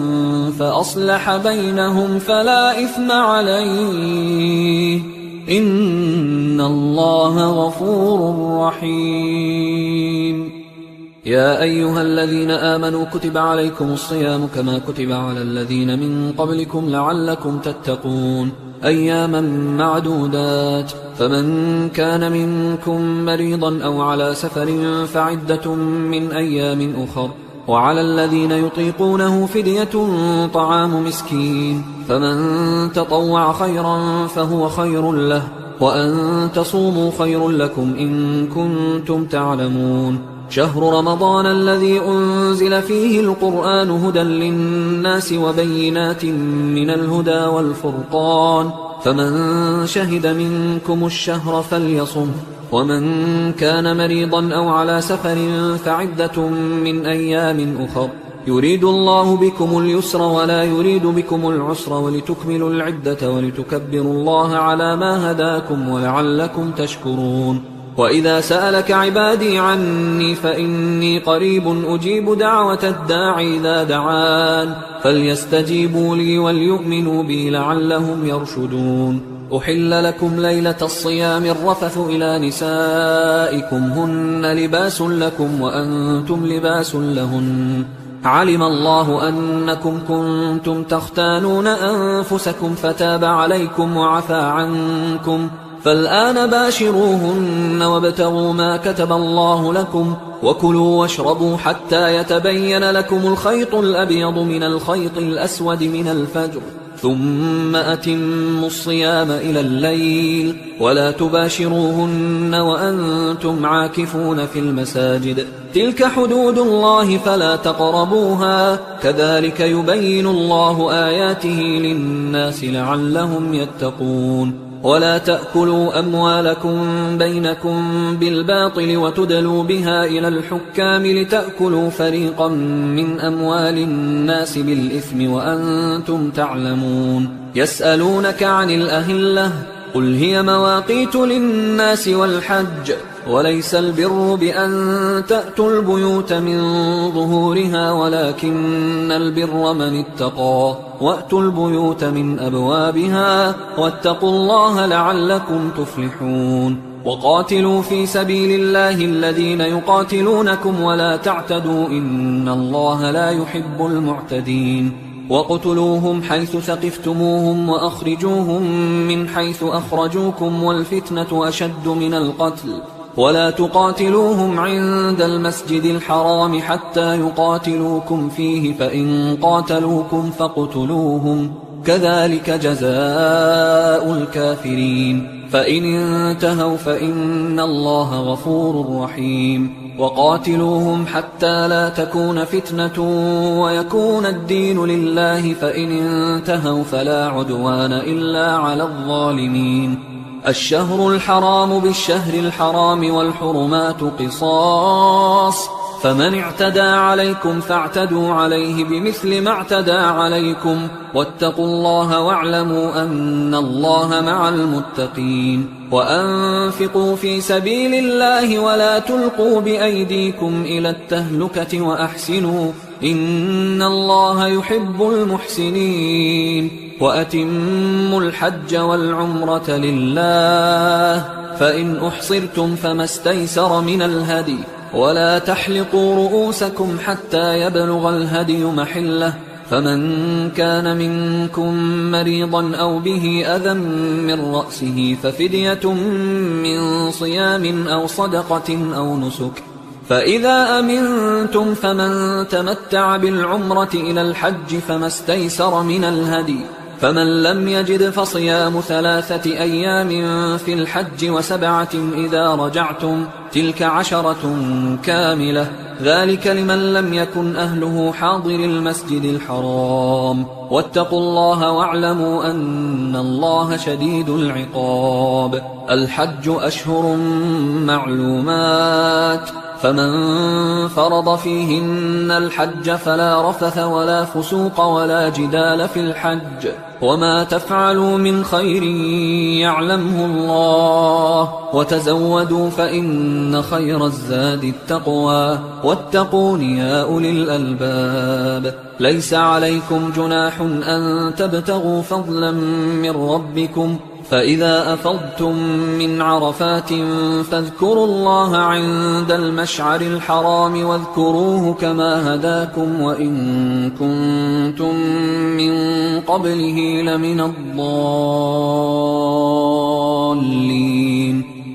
فأصلح بينهم فلا إثم عليه إن الله غفور رحيم. يا أيها الذين آمنوا كتب عليكم الصيام كما كتب على الذين من قبلكم لعلكم تتقون أياما معدودات، فمن كان منكم مريضا أو على سفر فعدة من أيام أخر، وعلى الذين يطيقونه فدية طعام مسكين، فمن تطوع خيرا فهو خير له، وأن تصوموا خير لكم إن كنتم تعلمون. شهر رمضان الذي أنزل فيه القرآن هدى للناس وبينات من الهدى والفرقان، فمن شهد منكم الشهر فليصم، ومن كان مريضا أو على سفر فعدة من أيام أخر، يريد الله بكم اليسر ولا يريد بكم العسر ولتكملوا العدة ولتكبروا الله على ما هداكم ولعلكم تشكرون. وإذا سألك عبادي عني فإني قريب أجيب دعوة الداعي إذا دعان، فليستجيبوا لي وليؤمنوا بي لعلهم يرشدون. أحل لكم ليلة الصيام الرفث إلى نسائكم هن لباس لكم وأنتم لباس لهن، علم الله أنكم كنتم تختانون أنفسكم فتاب عليكم وعفى عنكم، فالآن باشروهن وابتغوا ما كتب الله لكم، وكلوا واشربوا حتى يتبين لكم الخيط الأبيض من الخيط الأسود من الفجر، ثم أتموا الصيام إلى الليل، ولا تباشروهن وأنتم عاكفون في المساجد، تلك حدود الله فلا تقربوها، كذلك يبين الله آياته للناس لعلهم يتقون. ولا تأكلوا أموالكم بينكم بالباطل وتدلوا بها إلى الحكام لتأكلوا فريقا من أموال الناس بالإثم وأنتم تعلمون. يسألونك عن الأهلة قل هي مواقيت للناس والحج، وليس البر بأن تأتوا البيوت من ظهورها ولكن البر من اتقى، وأتوا البيوت من أبوابها واتقوا الله لعلكم تفلحون. وقاتلوا في سبيل الله الذين يقاتلونكم ولا تعتدوا إن الله لا يحب المعتدين. وقتلوهم حيث ثقفتموهم وأخرجوهم من حيث أخرجوكم والفتنة أشد من القتل، ولا تقاتلوهم عند المسجد الحرام حتى يقاتلوكم فيه، فإن قاتلوكم فاقتلوهم، كذلك جزاء الكافرين، فإن انتهوا فإن الله غفور رحيم. وقاتلوهم حتى لا تكون فتنة ويكون الدين لله، فإن انتهوا فلا عدوان إلا على الظالمين. الشهر الحرام بالشهر الحرام والحرمات قصاص، فمن اعتدى عليكم فاعتدوا عليه بمثل ما اعتدى عليكم، واتقوا الله واعلموا أن الله مع المتقين. وأنفقوا في سبيل الله ولا تلقوا بأيديكم إلى التهلكة وأحسنوا إن الله يحب المحسنين. وأتموا الحج والعمرة لله، فإن أحصرتم فما استيسر من الهدي، ولا تحلقوا رؤوسكم حتى يبلغ الهدي محله، فمن كان منكم مريضا أو به أذى من رأسه ففدية من صيام أو صدقة أو نسك، فإذا أمنتم فمن تمتع بالعمرة إلى الحج فما استيسر من الهدي، فمن لم يجد فصيام 3 أيام في الحج و7 إذا رجعتم، تلك 10 كاملة، ذلك لمن لم يكن أهله حاضر المسجد الحرام. واتقوا الله واعلموا أن الله شديد العقاب. الحج أشهر معلومات، فمن فرض فيهن الحج فلا رفث ولا فسوق ولا جدال في الحج، وما تفعلوا من خير يعلمه الله، وتزودوا فإن خير الزاد التقوى واتقون يا أولي الألباب. ليس عليكم جناح أن تبتغوا فضلا من ربكم، فإذا أفضتم من عرفات فاذكروا الله عند المشعر الحرام واذكروه كما هداكم وإن كنتم من قبله لمن الضالين.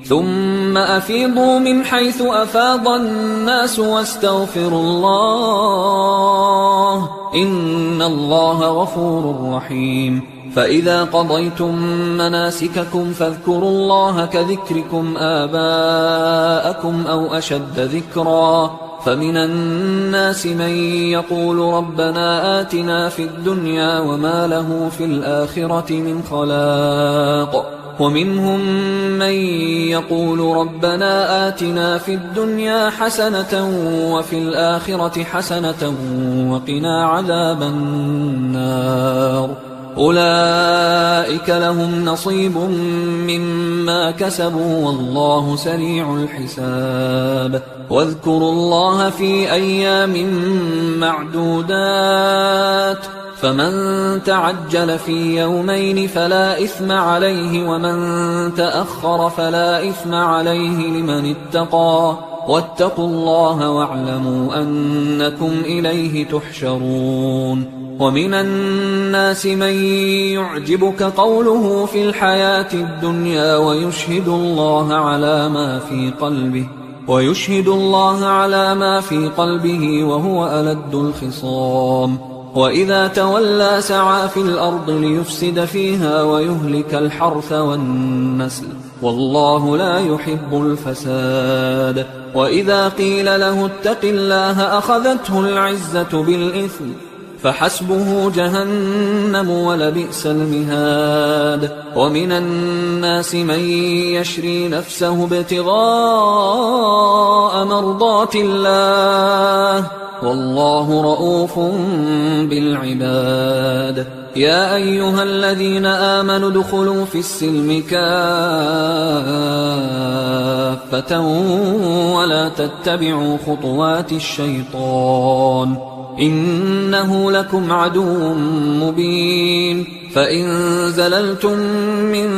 ثم أفيضوا من حيث أفاض الناس واستغفروا الله إن الله غفور رحيم. فإذا قضيتم مناسككم فاذكروا الله كذكركم آباءكم أو أشد ذكرا. فمن الناس من يقول ربنا آتنا في الدنيا وما له في الآخرة من خلاق، ومنهم من يقول ربنا آتنا في الدنيا حسنة وفي الآخرة حسنة وقنا عذاب النار. أولئك لهم نصيب مما كسبوا والله سريع الحساب. واذكروا الله في أيام معدودات، فمن تعجل في يومين فلا إثم عليه ومن تأخر فلا إثم عليه لمن اتقى. واتقوا الله واعلموا أنكم إليه تحشرون. ومن الناس من يعجبك قوله في الحياة الدنيا ويشهد الله على ما في قلبه وهو ألد الخصام. وإذا تولى سعى في الأرض ليفسد فيها ويهلك الحرث والنسل والله لا يحب الفساد. وإذا قيل له اتق الله أخذته العزة بالإثم فحسبه جهنم ولبئس المهاد. ومن الناس من يشري نفسه ابتغاء مرضات الله والله رؤوف بالعباد. يا أيها الذين آمنوا ادخلوا في السلم كافة ولا تتبعوا خطوات الشيطان إنه لكم عدو مبين. فإن زللتم من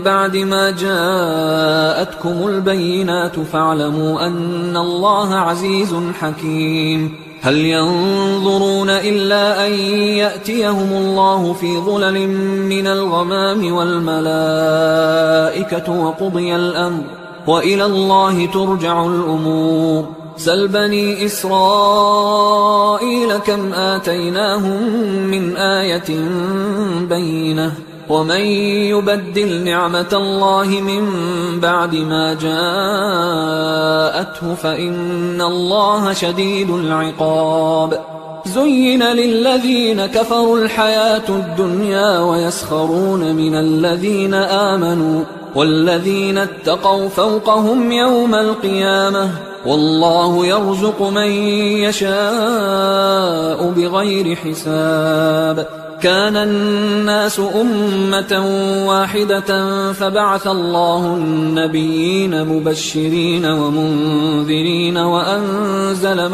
بعد ما جاءتكم البينات فاعلموا أن الله عزيز حكيم. هل ينظرون إلا أن يأتيهم الله في ظلل من الغمام والملائكة وقضي الأمر وإلى الله ترجع الأمور. سل بني إسرائيل كم آتيناهم من آية بينة ومن يبدل نعمة الله من بعد ما جاءته فإن الله شديد العقاب. زين للذين كفروا الحياة الدنيا ويسخرون من الذين آمنوا والذين اتقوا فوقهم يوم القيامة والله يرزق من يشاء بغير حساب. كان الناس أمة واحدة فبعث الله النبيين مبشرين ومنذرين وأنزل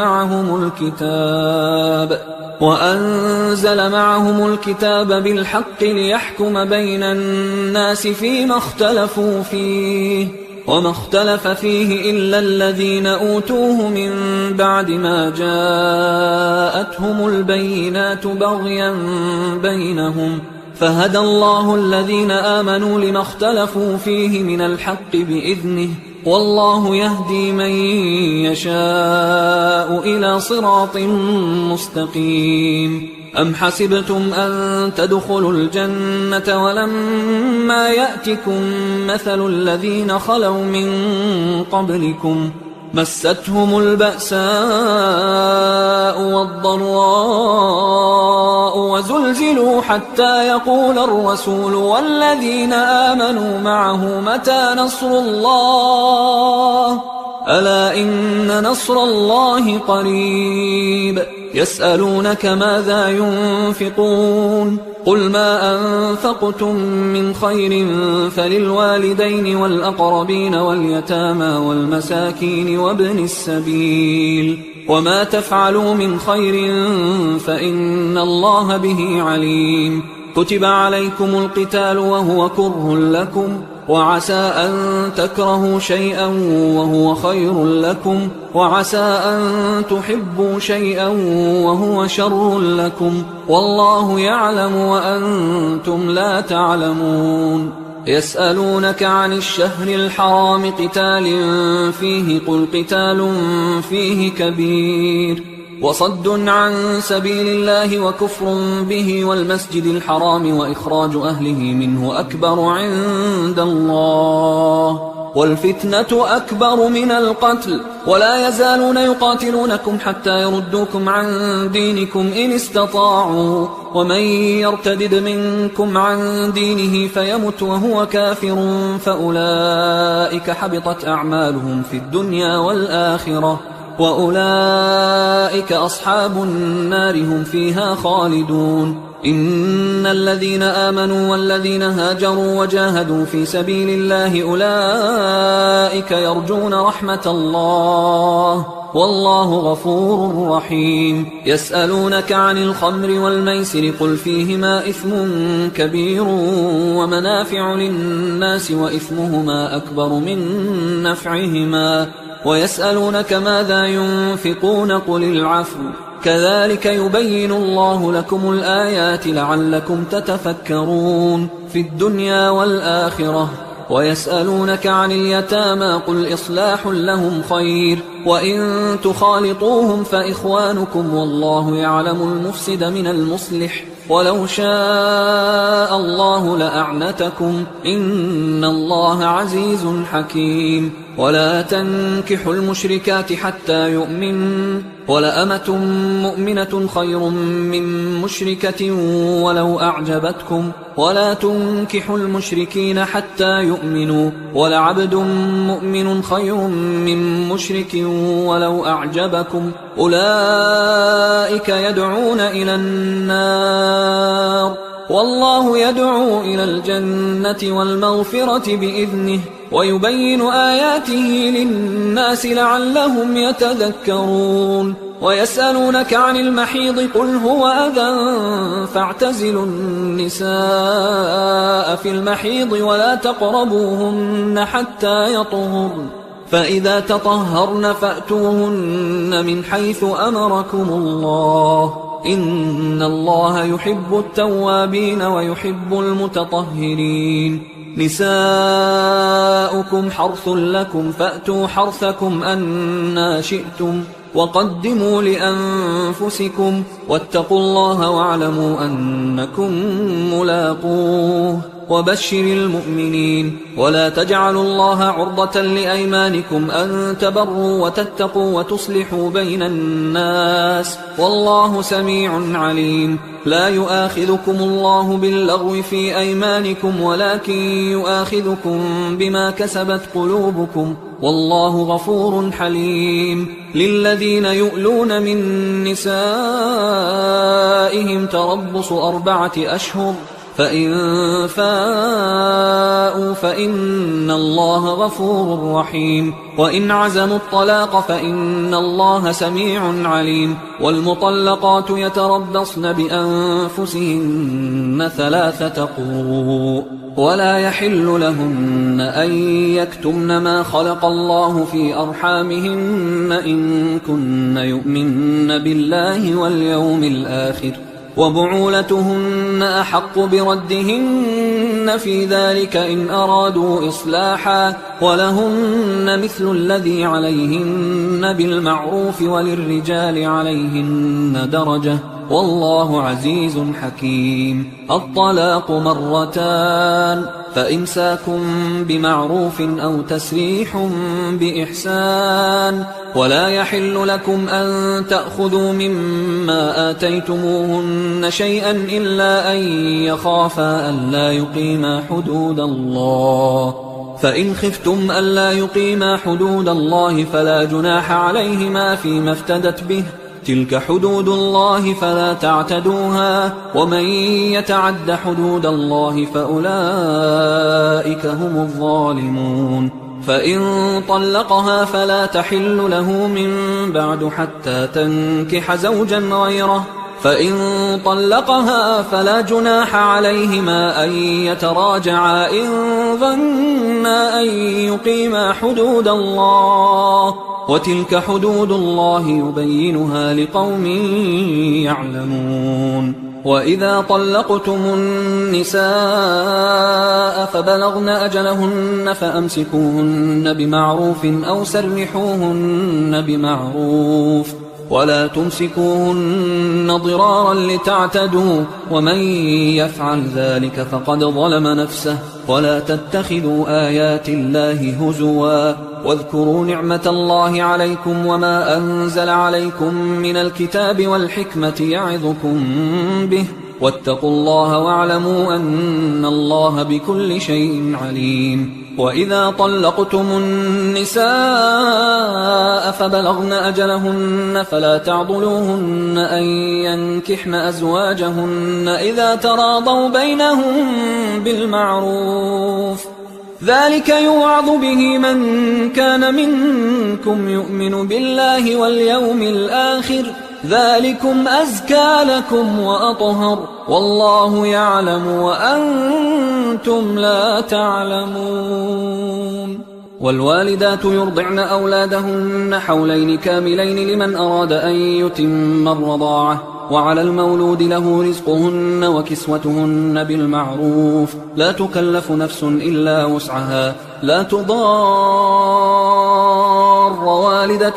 معهم الكتاب بالحق ليحكم بين الناس فيما اختلفوا فيه وما اختلف فيه إلا الذين أوتوه من بعد ما جاءتهم البينات بغيا بينهم فهدى الله الذين آمنوا لما اختلفوا فيه من الحق بإذنه والله يهدي من يشاء إلى صراط مستقيم. أم حسبتم أن تدخلوا الجنة ولما يأتكم مثل الذين خلوا من قبلكم مستهم البأساء والضراء وزلزلوا حتى يقول الرسول والذين آمنوا معه متى نصر الله ألا إن نصر الله قريب. يسألونك ماذا ينفقون قل ما أنفقتم من خير فللوالدين والأقربين واليتامى والمساكين وابن السبيل وما تفعلوا من خير فإن الله به عليم كتب عليكم القتال وهو كره لكم وعسى أن تكرهوا شيئا وهو خير لكم وعسى أن تحبوا شيئا وهو شر لكم والله يعلم وأنتم لا تعلمون يسألونك عن الشهر الحرام قتال فيه قل قتال فيه كبير وصد عن سبيل الله وكفر به والمسجد الحرام وإخراج أهله منه أكبر عند الله والفتنة أكبر من القتل ولا يزالون يقاتلونكم حتى يردوكم عن دينكم إن استطاعوا ومن يرتدد منكم عن دينه فيمت وهو كافر فأولئك حبطت أعمالهم في الدنيا والآخرة وأولئك أصحاب النار هم فيها خالدون إن الذين آمنوا والذين هاجروا وجاهدوا في سبيل الله أولئك يرجون رحمة الله والله غفور رحيم يسألونك عن الخمر والميسر قل فيهما إثم كبير ومنافع للناس وإثمهما أكبر من نفعهما ويسألونك ماذا ينفقون قل العفو كذلك يبين الله لكم الآيات لعلكم تتفكرون في الدنيا والآخرة ويسألونك عن اليتامى قل إصلاح لهم خير وإن تخالطوهم فإخوانكم والله يعلم المفسد من المصلح ولو شاء الله لأعنتكم إن الله عزيز حكيم ولا تنكحوا المشركات حتى يؤمنوا ولأمة مؤمنة خير من مشركة ولو أعجبتكم ولا تنكحوا المشركين حتى يؤمنوا ولعبد مؤمن خير من مشرك ولو أعجبكم أولئك يدعون إلى النار والله يدعو إلى الجنة والمغفرة بإذنه ويبين آياته للناس لعلهم يتذكرون ويسألونك عن المحيض قل هو أذى فاعتزلوا النساء في المحيض ولا تقربوهن حتى يطهرن فإذا تطهرن فأتوهن من حيث أمركم الله إن الله يحب التوابين ويحب المتطهرين نساؤكم حرث لكم فأتوا حرثكم أنى شئتم وقدموا لأنفسكم واتقوا الله واعلموا أنكم ملاقوه وبشر المؤمنين ولا تجعلوا الله عرضة لأيمانكم أن تبروا وتتقوا وتصلحوا بين الناس والله سميع عليم لا يؤاخذكم الله باللغو في أيمانكم ولكن يؤاخذكم بما كسبت قلوبكم والله غفور حليم للذين يؤلون من نسائهم تربص 4 أشهر فإن فاءوا فإن الله غفور رحيم وإن عزموا الطلاق فإن الله سميع عليم والمطلقات يتربصن بأنفسهن 3 قروء ولا يحل لهن أن يكتمن ما خلق الله في أرحامهن إن كن يؤمن بالله واليوم الآخر وبعولتهن أحق بردهن في ذلك إن أرادوا إصلاحا ولهن مثل الذي عليهن بالمعروف وللرجال عليهن درجة والله عزيز حكيم الطلاق 2 فإمساك بمعروف أو تسريح بإحسان ولا يحل لكم أن تأخذوا مما آتيتموهن شيئا إلا أن يخافا ألا يقيما حدود الله فإن خفتم ألا يقيما حدود الله فلا جناح عليهما فيما افتدت به تلك حدود الله فلا تعتدوها ومن يتعد حدود الله فأولئك هم الظالمون فإن طلقها فلا تحل له من بعد حتى تنكح زوجا غيره فإن طلقها فلا جناح عليهما أن يتراجعا إن ظنا أن يقيما حدود الله وتلك حدود الله يبينها لقوم يعلمون وإذا طلقتم النساء فبلغن أجلهن فأمسكوهن بمعروف أو سرحوهن بمعروف ولا تمسكوهن ضرارا لتعتدوا ومن يفعل ذلك فقد ظلم نفسه ولا تتخذوا آيات الله هزوا واذكروا نعمة الله عليكم وما أنزل عليكم من الكتاب والحكمة يعظكم به واتقوا الله واعلموا أن الله بكل شيء عليم وإذا طلقتم النساء فبلغن أجلهن فلا تعضلوهن أن ينكحن أزواجهن إذا تراضوا بينهم بالمعروف ذلك يوعظ به من كان منكم يؤمن بالله واليوم الآخر ذلكم أزكى لكم وأطهر والله يعلم وأنتم لا تعلمون والوالدات يرضعن أولادهن حولين كاملين لمن أراد أن يتم الرضاعة وعلى المولود له رزقهن وكسوتهن بالمعروف لا تكلف نفس إلا وسعها لا تضار والدة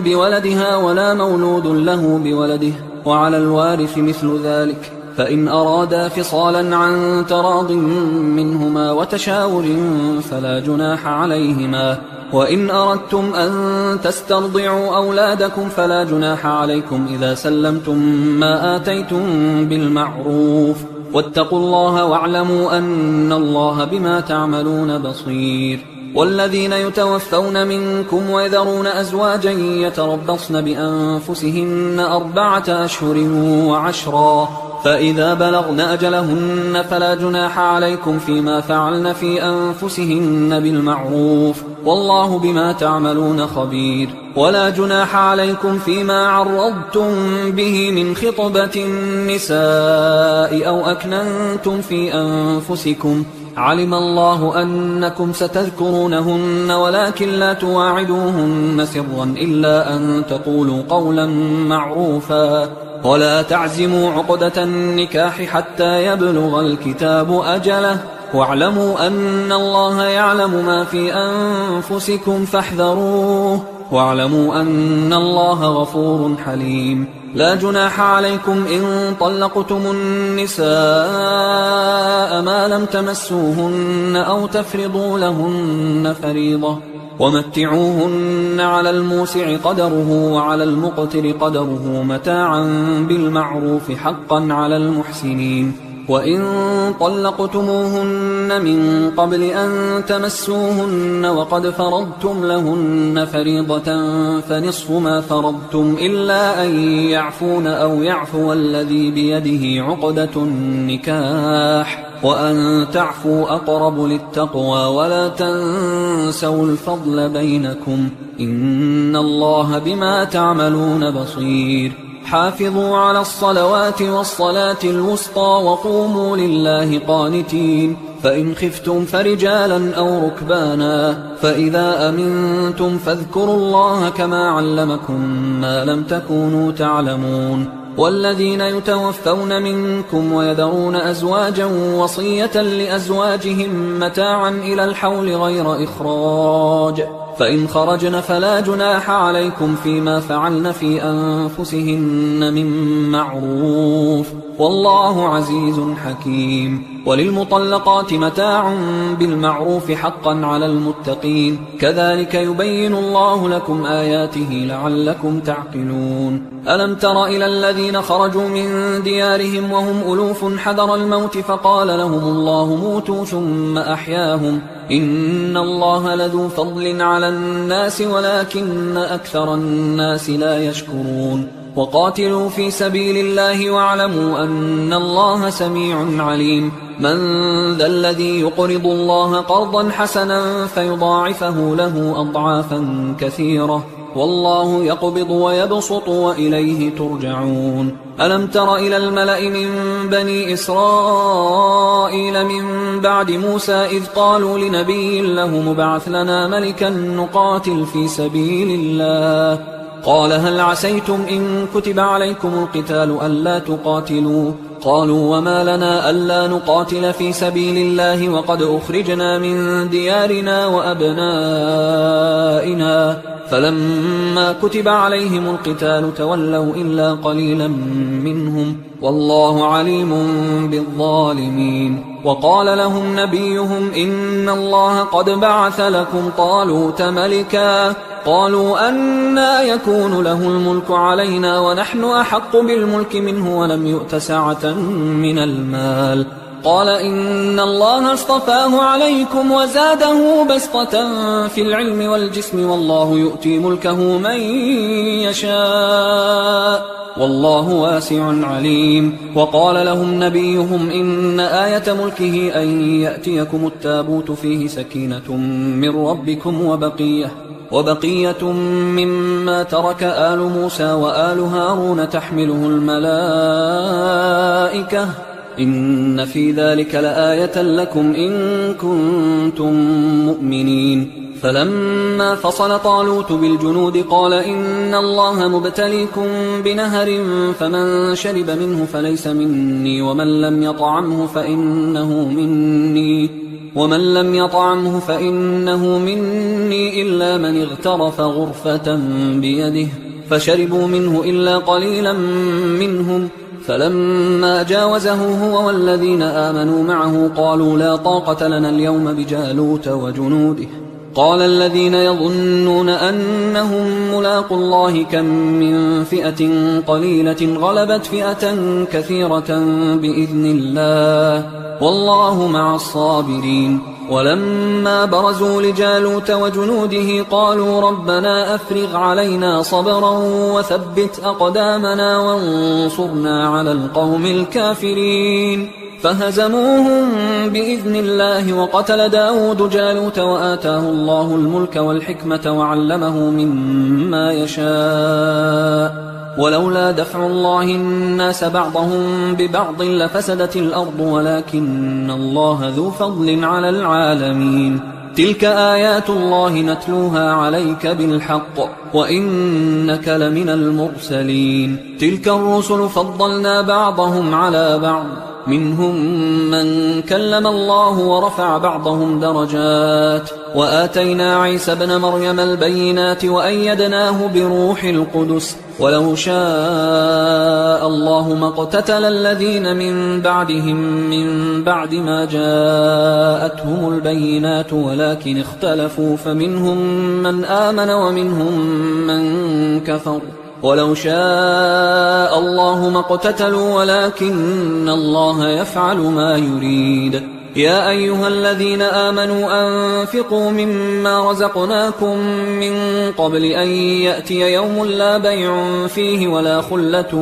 بولدها ولا مولود له بولده وعلى الوارث مثل ذلك فإن أرادا فصالا عن تراض منهما وتشاور فلا جناح عليهما وإن أردتم أن تسترضعوا أولادكم فلا جناح عليكم إذا سلمتم ما آتيتم بالمعروف واتقوا الله واعلموا أن الله بما تعملون بصير والذين يتوفون منكم ويذرون أزواجا يتربصن بأنفسهن 4 أشهر وعشرا فإذا بلغن أجلهن فلا جناح عليكم فيما فعلن في أنفسهن بالمعروف والله بما تعملون خبير ولا جناح عليكم فيما عرضتم به من خطبة النساء أو أكننتم في أنفسكم علم الله أنكم ستذكرونهن ولكن لا تواعدوهن سرا إلا أن تقولوا قولا معروفا ولا تعزموا عقدة النكاح حتى يبلغ الكتاب أجله واعلموا أن الله يعلم ما في أنفسكم فاحذروه واعلموا أن الله غفور حليم لا جناح عليكم إن طلقتم النساء ما لم تمسوهن أو تفرضوا لهن فريضة ومتعوهن على الموسع قدره وعلى المقتر قدره متاعا بالمعروف حقا على المحسنين وإن طلقتموهن من قبل أن تمسوهن وقد فرضتم لهن فريضة فنصف ما فرضتم إلا أن يعفون أو يعفو الذي بيده عقدة النكاح وأن تعفوا أقرب للتقوى ولا تنسوا الفضل بينكم إن الله بما تعملون بصير حافظوا على الصلوات والصلاة الوسطى وقوموا لله قانتين فإن خفتم فرجالا أو ركبانا فإذا أمنتم فاذكروا الله كما علمكم ما لم تكونوا تعلمون والذين يتوفون منكم ويذرون أزواجا وصية لأزواجهم متاعا إلى الحول غير إخراج فإن خرجن فلا جناح عليكم فيما فعلن في أنفسهن من معروف والله عزيز حكيم وللمطلقات متاع بالمعروف حقا على المتقين كذلك يبين الله لكم آياته لعلكم تعقلون ألم تر إلى الذين خرجوا من ديارهم وهم ألوف حذر الموت فقال لهم الله موتوا ثم أحياهم إن الله لذو فضل على الناس ولكن أكثر الناس لا يشكرون وقاتلوا في سبيل الله واعلموا أن الله سميع عليم من ذا الذي يقرض الله قرضا حسنا فيضاعفه له أضعافا كثيرة والله يقبض ويبسط وإليه ترجعون ألم تر إلى الملأ من بني إسرائيل من بعد موسى إذ قالوا لنبي له مبعث لنا ملكا نقاتل في سبيل الله قال هل عسيتم إن كتب عليكم القتال ألا تقاتلوا قالوا وما لنا ألا نقاتل في سبيل الله وقد أخرجنا من ديارنا وأبنائنا فلما كتب عليهم القتال تولوا إلا قليلا منهم والله عليم بالظالمين وقال لهم نبيهم إن الله قد بعث لكم طالوت ملكا قالوا أنى يكون له الملك علينا ونحن أحق بالملك منه ولم يؤت سعة من المال قال إن الله اصطفاه عليكم وزاده بسطة في العلم والجسم والله يؤتي ملكه من يشاء والله واسع عليم وقال لهم نبيهم إن آية ملكه أن يأتيكم التابوت فيه سكينة من ربكم وبقية مما ترك آل موسى وآل هارون تحمله الملائكة إن في ذلك لآية لكم إن كنتم مؤمنين فلما فصل طالوت بالجنود قال إن الله مبتليكم بنهر فمن شرب منه فليس مني ومن لم يطعمه فإنه مني إلا من اغترف غرفة بيده فشربوا منه إلا قليلا منهم فلما جاوزه هو والذين آمنوا معه قالوا لا طاقة لنا اليوم بجالوت وجنوده قال الذين يظنون أنهم ملاقوا الله كم من فئة قليلة غلبت فئة كثيرة بإذن الله والله مع الصابرين ولما برزوا لجالوت وجنوده قالوا ربنا أفرغ علينا صبرا وثبت أقدامنا وانصرنا على القوم الكافرين فهزموهم بإذن الله وقتل داود جالوت وآتاه الله الملك والحكمة وعلمه مما يشاء ولولا دفع الله الناس بعضهم ببعض لفسدت الأرض ولكن الله ذو فضل على العالمين تلك آيات الله نتلوها عليك بالحق وإنك لمن المرسلين تلك الرسل فضلنا بعضهم على بعض منهم من كلم الله ورفع بعضهم درجات وآتينا عيسى ابن مريم البينات وأيدناه بروح القدس ولو شاء الله ما اقتتل الذين من بعدهم من بعد ما جاءتهم البينات ولكن اختلفوا فمنهم من آمن ومنهم من كفر ولو شاء الله ما اقتتلوا ولكن الله يفعل ما يريد يا أيها الذين آمنوا أنفقوا مما رزقناكم من قبل أن يأتي يوم لا بيع فيه ولا خلة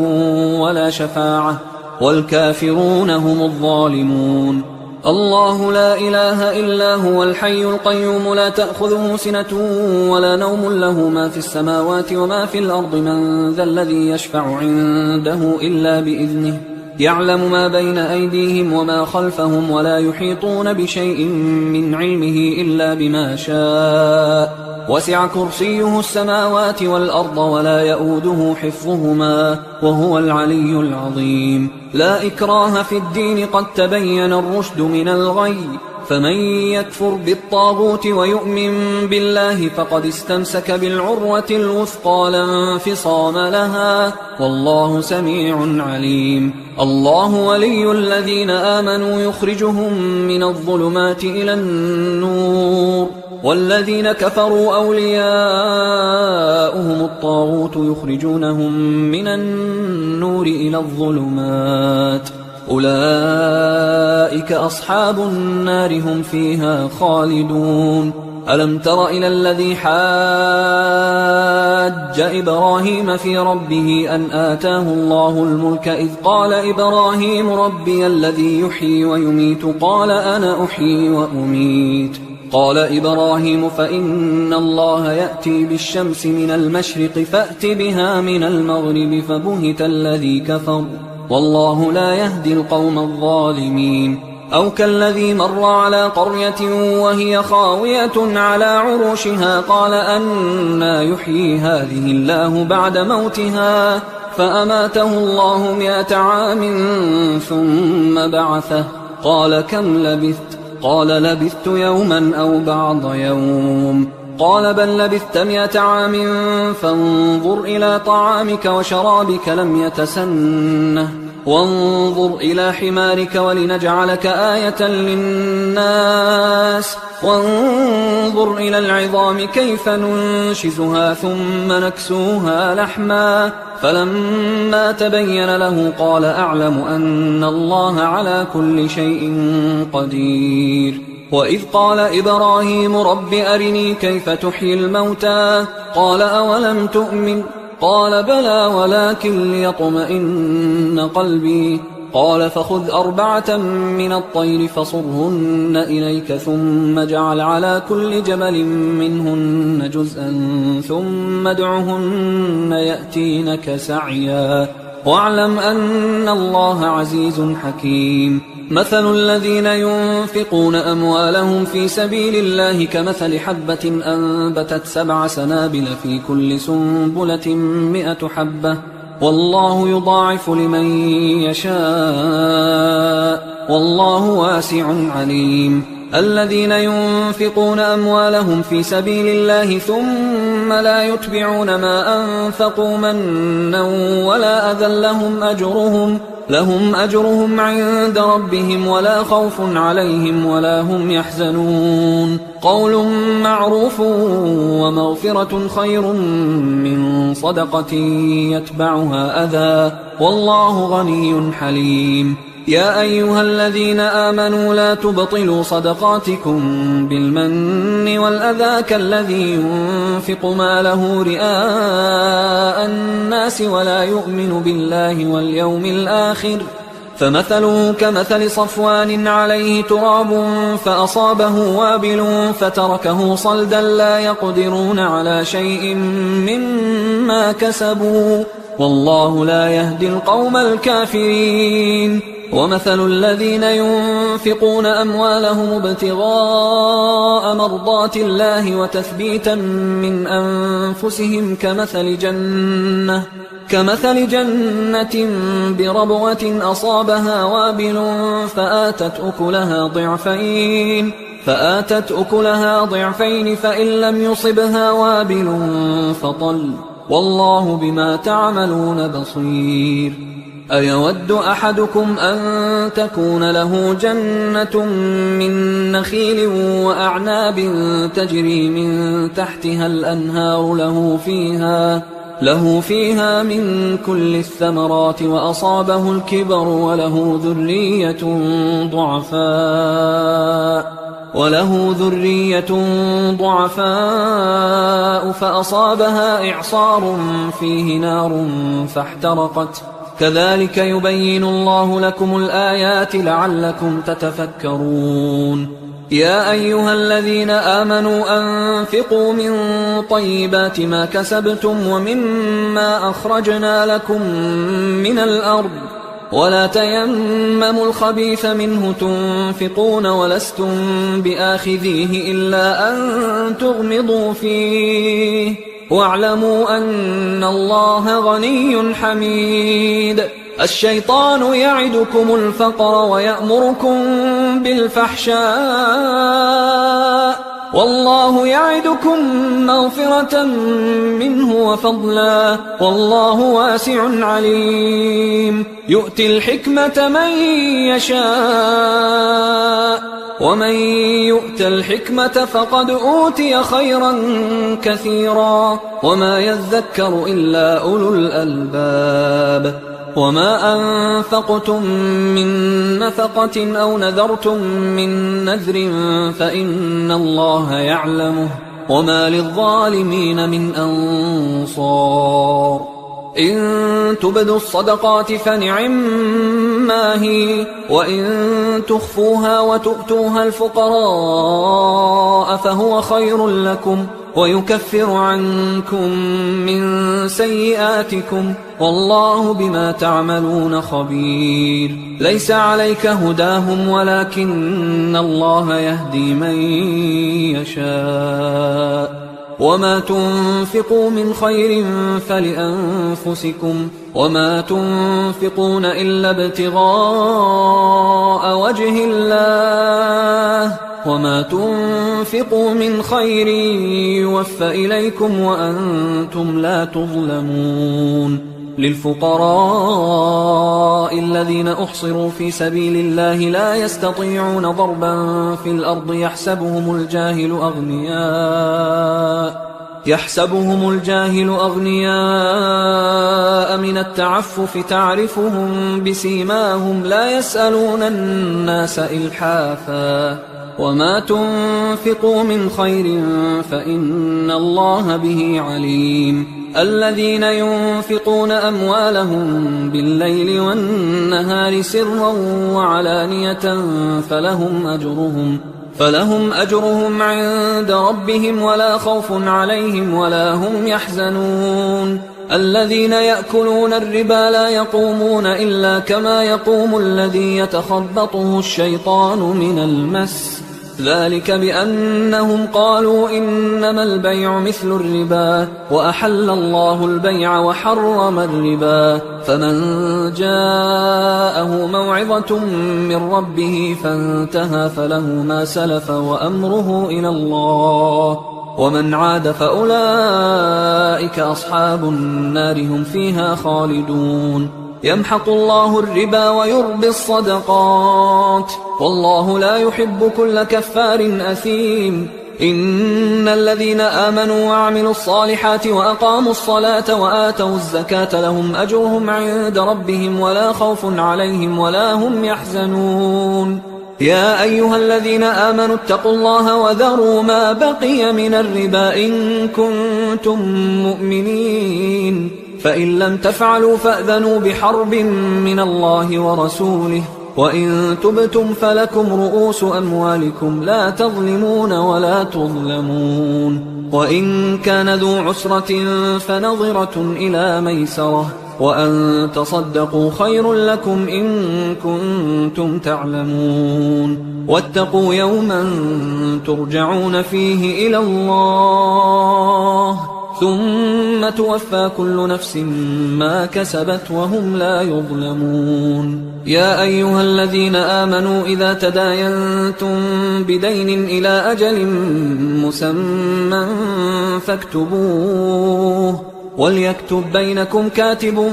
ولا شفاعة والكافرون هم الظالمون الله لا إله إلا هو الحي القيوم لا تأخذه سنة ولا نوم له ما في السماوات وما في الأرض من ذا الذي يشفع عنده إلا بإذنه يعلم ما بين أيديهم وما خلفهم ولا يحيطون بشيء من علمه إلا بما شاء وسع كرسيه السماوات والأرض ولا يؤوده حفظهما وهو العلي العظيم لا إكراه في الدين قد تبين الرشد من الغي فمن يكفر بالطاغوت ويؤمن بالله فقد استمسك بالعروة الوثقى لا انفصام لها والله سميع عليم الله ولي الذين آمنوا يخرجهم من الظلمات إلى النور والذين كفروا أولياؤهم الطاغوت يخرجونهم من النور إلى الظلمات أولئك أصحاب النار هم فيها خالدون ألم تر إلى الذي حاج إبراهيم في ربه أن آتاه الله الملك إذ قال إبراهيم ربي الذي يحيي ويميت قال أنا أحيي وأميت قال إبراهيم فإن الله يأتي بالشمس من المشرق فأت بها من المغرب فبهت الذي كفر والله لا يهدي القوم الظالمين أو كالذي مر على قرية وهي خاوية على عروشها قال أنى يحيي هذه الله بعد موتها فأماته الله 100 عام ثم بعثه قال كم لبثت قال لبثت يوما أو بعض يوم قال بل لبثت 100 عام فانظر إلى طعامك وشرابك لم يتسنه وانظر إلى حمارك ولنجعلك آية للناس وانظر إلى العظام كيف ننشزها ثم نكسوها لحما فلما تبين له قال أعلم أن الله على كل شيء قدير وإذ قال إبراهيم رب أرني كيف تحيي الموتى قال أولم تؤمن قال بلى ولكن ليطمئن قلبي قال فخذ 4 من الطير فصرهن إليك ثم اجعل على كل جبل منهن جزءا ثم ادعهن يأتينك سعيا واعلم أن الله عزيز حكيم مثل الذين ينفقون أموالهم في سبيل الله كمثل حبة أنبتت 7 سنابل في كل سنبلة 100 حبة والله يضاعف لمن يشاء والله واسع عليم الذين ينفقون أموالهم في سبيل الله ثم لا يتبعون ما أنفقوا منا ولا أذى لهم أجرهم عند ربهم ولا خوف عليهم ولا هم يحزنون قول معروف ومغفرة خير من صدقة يتبعها أذى والله غني حليم يا أيها الذين آمنوا لا تبطلوا صدقاتكم بالمن والأذى كالذي ينفق ماله رئاء الناس ولا يؤمن بالله واليوم الآخر فمثله كمثل صفوان عليه تراب فأصابه وابل فتركه صلدا لا يقدرون على شيء مما كسبوا والله لا يهدي القوم الكافرين ومثل الذين ينفقون أموالهم ابتغاء مرضات الله وتثبيتا من أنفسهم كمثل جنة بربوة أصابها وابل فآتت أكلها ضعفين فإن لم يصبها وابل فطل والله بما تعملون بصير أيود أحدكم أن تكون له جنة من نخيل وأعناب تجري من تحتها الأنهار له فيها من كل الثمرات وأصابه الكبر وله ذرية ضعفاء فأصابها إعصار فيه نار فاحترقت كذلك يبين الله لكم الآيات لعلكم تتفكرون يا أيها الذين آمنوا أنفقوا من طيبات ما كسبتم ومما أخرجنا لكم من الأرض ولا تيمموا الخبيث منه تنفقون ولستم بآخذيه إلا أن تغمضوا فيه واعلموا أن الله غني حميد الشيطان يعدكم الفقر ويأمركم بالفحشاء والله يعدكم مغفرة منه وفضلا والله واسع عليم يؤتي الحكمة من يشاء ومن يؤت الحكمة فقد أوتي خيرا كثيرا وما يذكر إلا أولو الألباب وما أنفقتم من نفقة أو نذرتم من نذر فإن الله يعلمه وما للظالمين من أنصار إن تبدوا الصدقات فنعما هي وإن تخفوها وتؤتوها الفقراء فهو خير لكم ويكفر عنكم من سيئاتكم والله بما تعملون خبير ليس عليك هداهم ولكن الله يهدي من يشاء وما تنفقوا من خير فلأنفسكم وما تنفقون إلا ابتغاء وجه الله وما تنفقوا من خير يوفى إليكم وأنتم لا تظلمون للفقراء الذين أحصروا في سبيل الله لا يستطيعون ضربا في الأرض يحسبهم الجاهل أغنياء من التعفف تعرفهم بسيماهم لا يسألون الناس إلحافا وما تنفقوا من خير فإن الله به عليم الذين ينفقون أموالهم بالليل والنهار سرا وعلانية فلهم أجرهم عند ربهم ولا خوف عليهم ولا هم يحزنون الذين يأكلون الربا لا يقومون إلا كما يقوم الذي يتخبطه الشيطان من المس ذلك بأنهم قالوا إنما البيع مثل الربا وأحل الله البيع وحرم الربا فمن جاءه موعظة من ربه فانتهى فله ما سلف وأمره إلى الله ومن عاد فأولئك أصحاب النار هم فيها خالدون يمحق الله الربا ويربي الصدقات والله لا يحب كل كفار أثيم إن الذين آمنوا وعملوا الصالحات وأقاموا الصلاة وآتوا الزكاة لهم أجرهم عند ربهم ولا خوف عليهم ولا هم يحزنون يا أيها الذين آمنوا اتقوا الله وذروا ما بقي من الربا إن كنتم مؤمنين فإن لم تفعلوا فأذنوا بحرب من الله ورسوله وإن تبتم فلكم رؤوس أموالكم لا تظلمون ولا تظلمون وإن كان ذو عسرة فنظرة إلى ميسرة وأن تصدقوا خير لكم إن كنتم تعلمون واتقوا يوما ترجعون فيه إلى الله ثم توفى كل نفس ما كسبت وهم لا يظلمون يا أيها الذين آمنوا إذا تداينتم بدين إلى أجل مسمى فاكتبوه وليكتب بينكم كاتب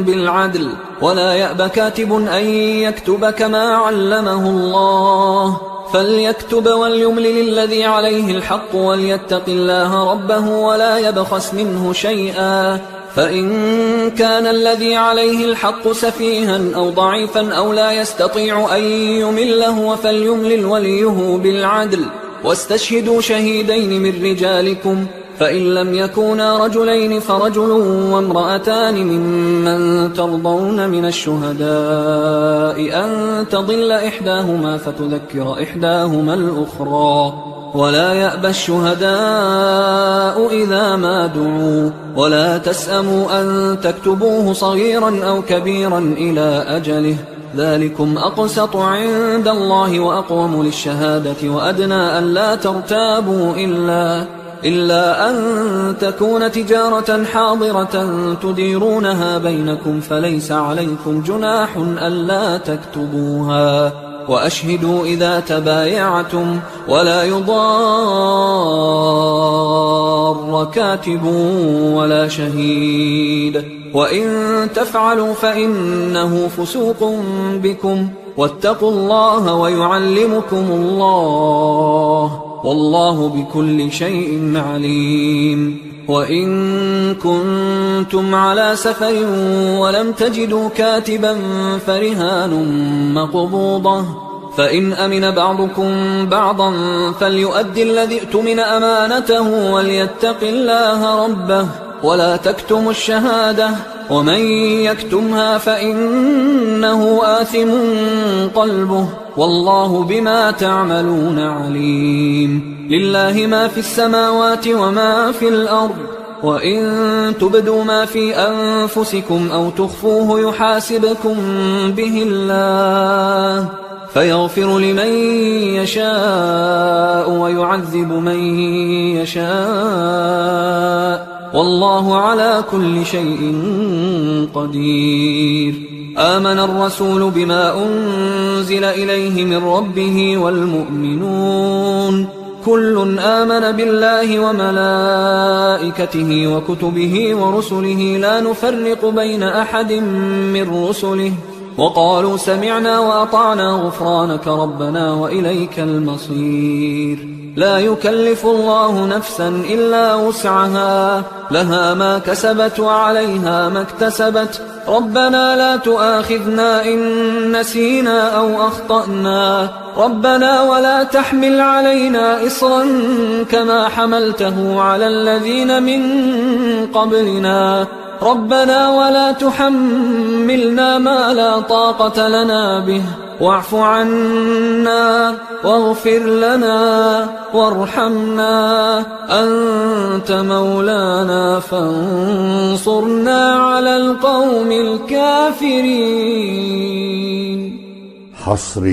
بالعدل ولا يأب كاتب أن يكتب كما علمه الله فليكتب وليملل الذي عليه الحق وليتق الله ربه ولا يبخس منه شيئا فإن كان الذي عليه الحق سفيها أو ضعيفا أو لا يستطيع أن يمله فليملل وليه بالعدل واستشهدوا شهيدين من رجالكم فإن لم يكونا رجلين فرجل وامرأتان ممن ترضون من الشهداء أن تضل إحداهما فتذكر إحداهما الأخرى ولا يأبى الشهداء إذا ما دعوا ولا تسأموا أن تكتبوه صغيرا أو كبيرا إلى أجله ذلكم أقسط عند الله وأقوم للشهادة وأدنى أن لا ترتابوا إلا أن تكون تجارة حاضرة تديرونها بينكم فليس عليكم جناح ألا تكتبوها وأشهدوا إذا تبايعتم ولا يضار كاتب ولا شهيد وإن تفعلوا فإنه فسوق بكم واتقوا الله ويعلمكم الله والله بكل شيء عليم وإن كنتم على سفر ولم تجدوا كاتبا فرهان مقبوضة، فإن أمن بعضكم بعضا فليؤدي الذي اؤتمن أمانته وليتق الله ربه ولا تكتموا الشهادة، ومن يكتمها فإنه آثم قلبه والله بما تعملون عليم. لله ما في السماوات وما في الأرض، وإن تبدوا ما في أنفسكم أو تخفوه يحاسبكم به الله فيغفر لمن يشاء ويعذب من يشاء والله على كل شيء قدير. آمن الرسول بما أنزل إليه من ربه والمؤمنون كل آمن بالله وملائكته وكتبه ورسله لا نفرق بين أحد من رسله وقالوا سمعنا وأطعنا غفرانك ربنا وإليك المصير. لا يكلف الله نفسا إلا وسعها، لها ما كسبت وعليها ما اكتسبت. ربنا لا تؤاخذنا إن نسينا أو أخطأنا، ربنا ولا تحمل علينا إصرا كما حملته على الذين من قبلنا، ربنا ولا تحملنا ما لا طاقة لنا به، واعف عنا واغفر لنا وارحمنا، أنت مولانا فانصرنا على القوم الكافرين. حصري